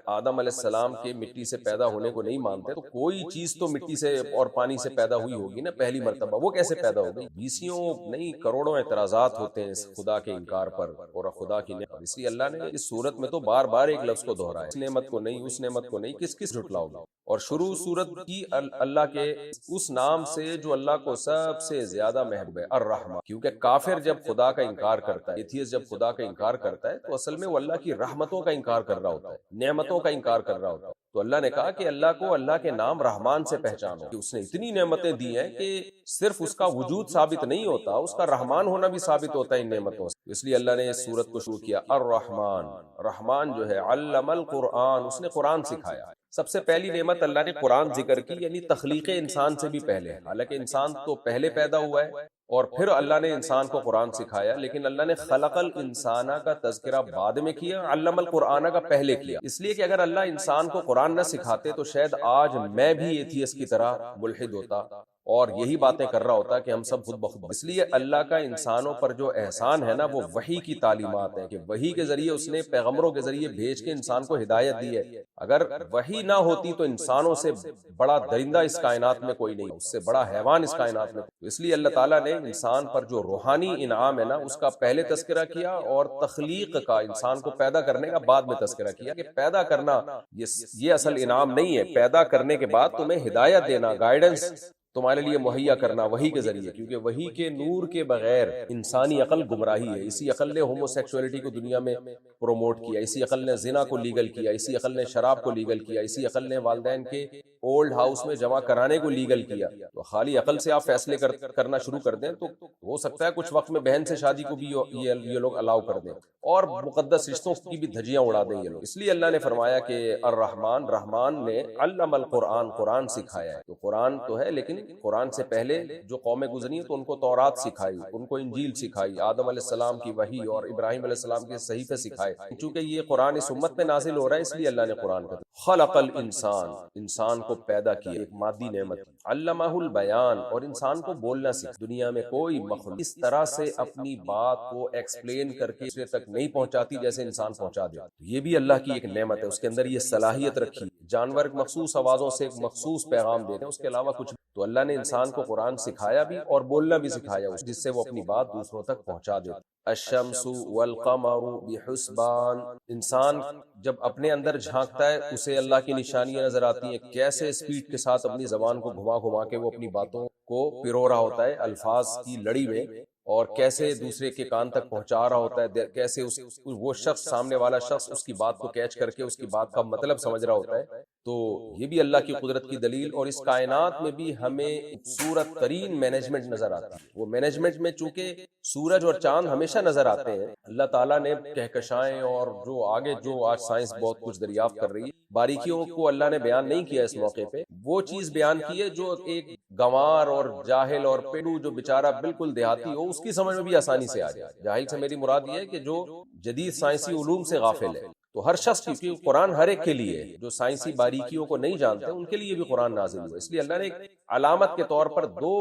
آدم علیہ السلام کے مٹی سے پیدا ہونے کو نہیں مانتے تو کوئی چیز تو مٹی سے اور پانی سے پیدا ہوئی ہوگی نا پہلی مرتبہ، وہ کیسے پیدا ہو گئی؟ بیسیوں نہیں کروڑوں اعتراضات ہوتے ہیں اس خدا کے انکار پر اور خدا کی نعمت۔ اس لیے اللہ نے اس صورت میں تو بار بار ایک لفظ کو دہرایا، اس نعمت کو نہیں، اس نعمت کو نہیں، کس جھٹلاؤ گے؟ اور شروع صورت کی اللہ کے اس نام سے جو اللہ کو سب سے زیادہ محبوب ہے، الرحمن۔ کیونکہ کافر جب خدا کا انکار کرتا ہے، ایتھیسٹ جب خدا کا انکار کرتا ہے تو اصل میں وہ اللہ کی رحمتوں کا انکار کر رہا ہوتا ہے، نعمتوں کا انکار کر رہا ہوتا ہے۔ تو اللہ نے کہا کہ اللہ کو اللہ کے نام رحمان سے پہچانو، کہ اس نے اتنی نعمتیں دی ہیں کہ صرف اس کا وجود ثابت نہیں ہوتا، اس کا رحمان ہونا بھی ثابت ہوتا ہے ان نعمتوں سے۔ اس لیے اللہ نے اس سورت کو شروع کیا الرحمن۔ رحمان جو ہے علم القرآن، اس نے قرآن سکھایا۔ سب سے پہلی نعمت اللہ نے قرآن ذکر کی، یعنی تخلیق انسان سے بھی پہلے، حالانکہ انسان تو پہلے پیدا ہوا ہے اور پھر اللہ نے انسان کو قرآن سکھایا، لیکن اللہ نے خلق الانسان کا تذکرہ بعد میں کیا، علم القرآن کا پہلے کیا۔ اس لیے کہ اگر اللہ انسان کو قرآن نہ سکھاتے تو شاید آج میں بھی ایتھیسٹ کی طرح ملحد ہوتا اور یہی باتیں کر رہا ہوتا کہ ہم سب خود بخود۔ اس لیے اللہ کا انسانوں پر جو احسان ہے نا، وہ وحی کی تعلیمات ہیں، کہ وحی کے ذریعے اس نے پیغمبروں کے ذریعے بھیج کے انسان کو ہدایت دی ہے۔ اگر وحی نہ ہوتی تو انسانوں سے بڑا درندہ اس کائنات میں کوئی نہیں، اس سے بڑا حیوان اس کائنات میں۔ اس لیے اللہ تعالیٰ نے انسان پر جو روحانی انعام ہے نا، اس کا پہلے تذکرہ کیا، اور تخلیق کا، انسان کو پیدا کرنے کا بعد میں تذکرہ کیا، کہ پیدا کرنا یہ اصل انعام نہیں ہے، پیدا کرنے کے بعد تمہیں ہدایت دینا، گائیڈنس تمہارے لیے مہیا کرنا وحی کے ذریعے، کیونکہ وحی کے نور کے بغیر انسانی عقل گمراہی ہے۔ اسی عقل نے ہومو سیکسولیٹی کو دنیا میں پروموٹ کیا، اسی عقل نے زنا کو لیگل کیا، اسی عقل نے شراب کو لیگل کیا، اسی عقل نے والدین کے اولڈ ہاؤس میں جمع کرانے کو لیگل کیا۔ تو خالی عقل سے آپ فیصلے کرنا شروع کر دیں تو ہو سکتا ہے کچھ وقت میں بہن سے شادی کو بھی یہ لوگ الاؤ کر دیں اور مقدس رشتوں کی بھی دھجیاں اڑا دیں یہ لوگ۔ اس لیے اللہ نے فرمایا کہ الرحمن، رحمان نے علم القرآن، قرآن سکھایا ہے۔ تو قرآن تو ہے، لیکن قرآن سے پہلے جو قومیں گزری ہیں تو ان کو تورات سکھائی، ان کو انجیل سکھائی، آدم علیہ السلام کی وحی اور ابراہیم علیہ السلام کے صحیفے سکھائے۔ چونکہ یہ قرآن اس امت پہ نازل ہو رہا ہے، اس لیے اللہ نے قرآن کا خلق الانسان، انسان کو پیدا کیا، ایک مادی نعمت، علمہ البیان، اور انسان کو بولنا سکھا۔ دنیا میں کوئی مخلوق اس طرح سے اپنی بات کو ایکسپلین کر کے اسے تک نہیں پہنچاتی جیسے انسان پہنچا دیا۔ یہ بھی اللہ کی ایک نعمت ہے، اس کے اندر یہ صلاحیت رکھی۔ جانور مخصوص آوازوں سے ایک مخصوص پیغام دیتے ہیں، اس کے علاوہ کچھ۔ تو اللہ نے انسان کو قرآن سکھایا بھی اور بولنا بھی سکھایا، جس سے وہ اپنی بات دوسروں تک پہنچا دے۔ الشمس والقمر بحسبان، انسان جب اپنے اندر جھانکتا ہے اسے اللہ کی نشانیاں نظر آتی ہیں، کیسے سپیڈ کے ساتھ اپنی زبان کو گھما گھما کے وہ اپنی باتوں کو پرو رہا ہوتا ہے الفاظ کی لڑی میں، اور کیسے دوسرے کے کان تک پہنچا رہا ہوتا ہے، کیسے وہ شخص، سامنے والا شخص اس کی بات کو کیچ کر کے اس کی بات کا مطلب سمجھ رہا ہوتا ہے۔ تو یہ بھی اللہ کی قدرت کی دلیل، اور اس کائنات میں بھی ہمیں خوبصورت ترین مینجمنٹ نظر آتی ہے۔ وہ مینجمنٹ میں چونکہ سورج اور چاند ہمیشہ نظر آتے ہیں، اللہ تعالیٰ نے کہکشائیں اور جو آگے جو آج سائنس بہت کچھ دریافت کر رہی ہے، باریکیوں کو اللہ نے بیان نہیں کیا اس موقع پہ، وہ چیز بیان کی ہے جو ایک گنوار اور جاہل اور پیڑو جو بیچارہ بالکل دیہاتی ہو، اس کی سمجھ میں بھی آسانی سے آ جائے۔ جاہل سے میری مراد یہ ہے کہ جو جدید سائنسی علوم سے غافل ہے۔ تو ہر شخص، کیونکہ قرآن ہر ایک کے لیے ہے، جو سائنسی باریکیوں کو نہیں جانتے ان کے لیے بھی قرآن نازل ہوا۔ اس لیے اللہ نے ایک علامت کے طور پر دو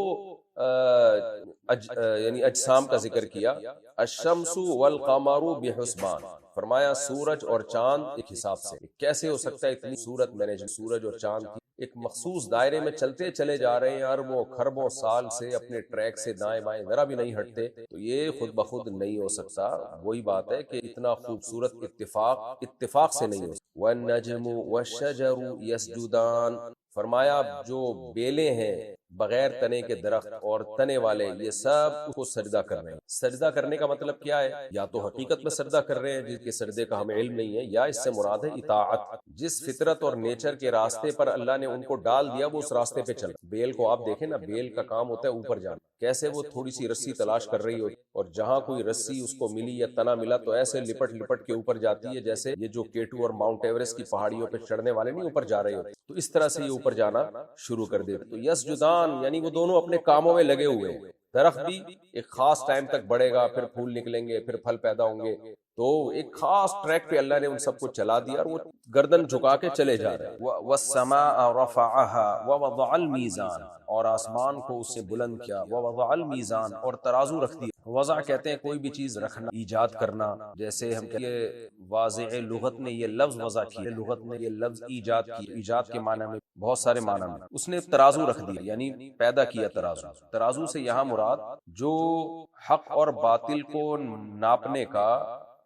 یعنی اجسام کا ذکر کیا، الشمس والقمر بحسبان، فرمایا سورج اور چاند ایک حساب سے۔ کیسے ہو سکتا ہے اتنی صورت مینج، سورج اور چاند کی ایک مخصوص دائرے میں چلتے چلے جا رہے ہیں اربوں خربوں سال سے اپنے ٹریک سے دائیں بائیں ذرا بھی نہیں ہٹتے، تو یہ خود بخود نہیں ہو سکتا۔ وہی بات ہے کہ اتنا خوبصورت اتفاق سے نہیں ہو سکتا۔ وَالنَّجْمُ وَالشَّجَرُ يَسْجُدَانِ، فرمایا جو بیلے ہیں بغیر تنے کے درخت اور تنے والے، یہ سب کو سجدہ کر رہے ہیں۔ سجدہ کرنے کا مطلب کیا ہے؟ یا تو حقیقت میں سجدہ کر رہے ہیں جس کے سجدے کا ہمیں علم نہیں ہے، یا اس سے مراد ہے اطاعت۔ جس فطرت اور نیچر کے راستے پر اللہ نے ان کو ڈال دیا وہ اس راستے پہ چل۔ بیل کو آپ دیکھیں نا، بیل کا کام ہوتا ہے اوپر جانا، کیسے وہ تھوڑی سی رسی تلاش کر رہی ہوتی، اور جہاں کوئی رسی اس کو ملی یا تنا ملا تو ایسے لپٹ لپٹ کے اوپر جاتی ہے جیسے یہ جو K2 اور ماؤنٹ ایوریسٹ کی پہاڑیوں پہ چڑھنے والے نہیں اوپر جا رہے ہوتے، تو اس طرح سے یہ اوپر جانا شروع کر دیتے۔ تو یسجدان یعنی وہ دونوں اپنے کاموں میں لگے ہوئے ہیں۔ درخت بھی ایک خاص ٹائم تک بڑھے گا، پھر پھول نکلیں گے، پھر پھل پیدا ہوں گے، تو ایک خاص ٹریک پہ اللہ نے ان سب کو چلا دیا اور وہ گردن جھکا کے چلے جا رہے ہیں۔ وَالسَّمَاءَ رَفَعَهَا وَوَضَعَ الْمِيزَانَ، اور آسمان کو اس سے بلند کیا، وَوَضَعَ الْمِيزَانَ، اور ترازو رکھ دیا۔ وضع کہتے ہیں کوئی بھی چیز رکھنا، ایجاد کرنا، جیسے ہم کہتے ہیں واضح لغت نے یہ لفظ وضع کیا، لغت نے یہ لفظ ایجاد کیا، ایجاد کے معنی میں بہت سارے معنی میں اس نے ترازو رکھ دیا، یعنی پیدا کیا ترازو۔ ترازو سے یہاں مراد جو حق اور باطل کو ناپنے کا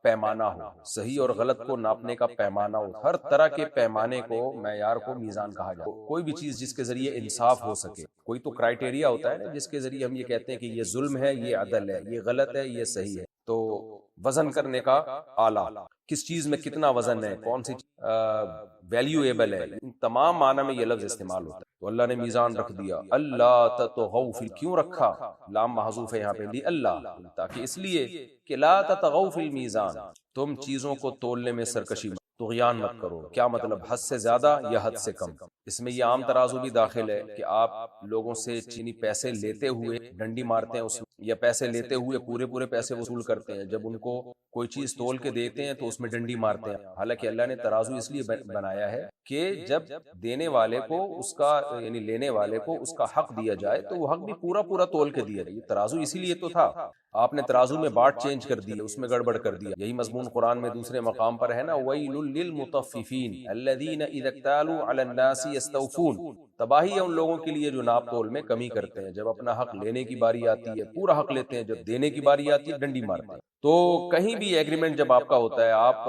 پیمانہ ہو، صحیح اور غلط کو ناپنے کا پیمانہ ہو، ہر طرح کے پیمانے کو، معیار کو میزان کہا جاتا ہے۔ کوئی بھی چیز جس کے ذریعے انصاف ہو سکے، کوئی تو کرائٹیریا ہوتا ہے نا جس کے ذریعے ہم یہ کہتے ہیں کہ یہ ظلم ہے، یہ عدل ہے، یہ غلط ہے، یہ صحیح ہے۔ تو وزن کرنے کا آلہ، کس چیز میں کتنا وزن ہے، کون سی ویلیویبل ہے، ان تمام معنی میں یہ لفظ استعمال ہوتا ہے۔ تو اللہ نے میزان رکھ دیا۔ اللہ تطغوا فی، کیوں رکھا؟ لام محذوف ہے یہاں پہ، لی اللہ، تاکہ اس لیے کہ لا تطغوا فی المیزان، تم چیزوں کو تولنے میں سرکشی مت، طغیان مت کرو۔ کیا مطلب؟ حد سے زیادہ یا حد سے کم۔ اس میں یہ عام ترازو بھی داخل ہے کہ آپ لوگوں سے چینی پیسے لیتے ہوئے ڈنڈی مارتے ہیں اس میں، یا پیسے لیتے ہوئے پورے پیسے وصول کرتے ہیں، جب ان کو کوئی چیز تول کے دیتے ہیں تو اس میں ڈنڈی مارتے ہیں۔ حالانکہ اللہ نے ترازو اس لیے بنایا ہے کہ جب دینے والے کو اس کا، یعنی لینے والے کو اس کا حق دیا جائے تو وہ حق بھی پورا تول کے دیا جائے۔ ترازو اسی لیے تو تھا، آپ نے ترازو میں باٹ چینج کر دی، اس میں گڑبڑ کر دیا۔ یہی مضمون قرآن میں دوسرے مقام پر ہے نا، وَيْلٌ لِّلْمُطَفِّفِينَ الَّذِينَ إِذَا اكْتَالُوا عَلَى النَّاسِ يَسْتَوْفُونَ، تباہی ہے ان لوگوں کے لیے جو ناپ تول میں کمی کرتے ہیں، جب اپنا حق لینے کی باری آتی ہے پورا حق لیتے ہیں، جب دینے کی باری آتی ہے ڈنڈی مارتے ہیں۔ تو کہیں بھی ایگریمنٹ جب آپ کا ہوتا ہے، آپ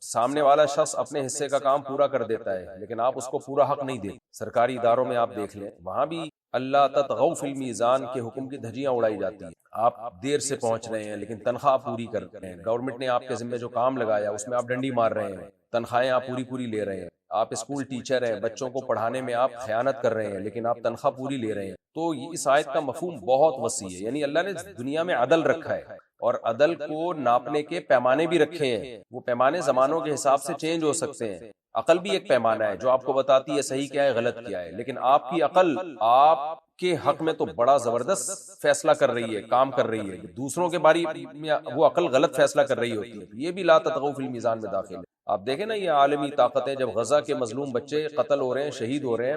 سامنے والا شخص اپنے حصے کا کام پورا کر دیتا ہے لیکن آپ اس کو پورا حق نہیں دیتے۔ سرکاری اداروں میں آپ دیکھ لیں، وہاں بھی اللہ تطغوا فی المیزان کے حکم کی دھجیاں اڑائی جاتی ہیں۔ آپ دیر سے پہنچ رہے ہیں لیکن تنخواہ پوری کر رہے ہیں، گورنمنٹ نے آپ کے ذمہ جو کام لگایا اس میں آپ ڈنڈی مار رہے ہیں، تنخواہیں آپ پوری لے رہے ہیں۔ آپ اسکول ٹیچر ہیں، بچوں کو پڑھانے میں آپ خیانت کر رہے ہیں لیکن آپ تنخواہ پوری لے رہے ہیں۔ تو اس آیت کا مفہوم بہت وسیع ہے، یعنی اللہ نے دنیا میں عدل رکھا ہے اور عدل کو ناپنے کے پیمانے بھی رکھے ہیں۔ وہ پیمانے زمانوں کے حساب سے چینج ہو سکتے ہیں۔ عقل بھی ایک پیمانہ ہے جو آپ کو بتاتی ہے صحیح کیا ہے غلط کیا ہے، لیکن آپ کی عقل آپ کے حق میں تو بڑا زبردست فیصلہ کر رہی ہے، کام کر رہی ہے، دوسروں کے بارے میں وہ عقل غلط فیصلہ کر رہی ہوتی ہے۔ یہ بھی لا تطغوا فی المیزان میں داخل ہے۔ آپ دیکھیں نا، یہ عالمی طاقتیں جب غزہ کے مظلوم بچے قتل ہو رہے ہیں، شہید ہو رہے ہیں،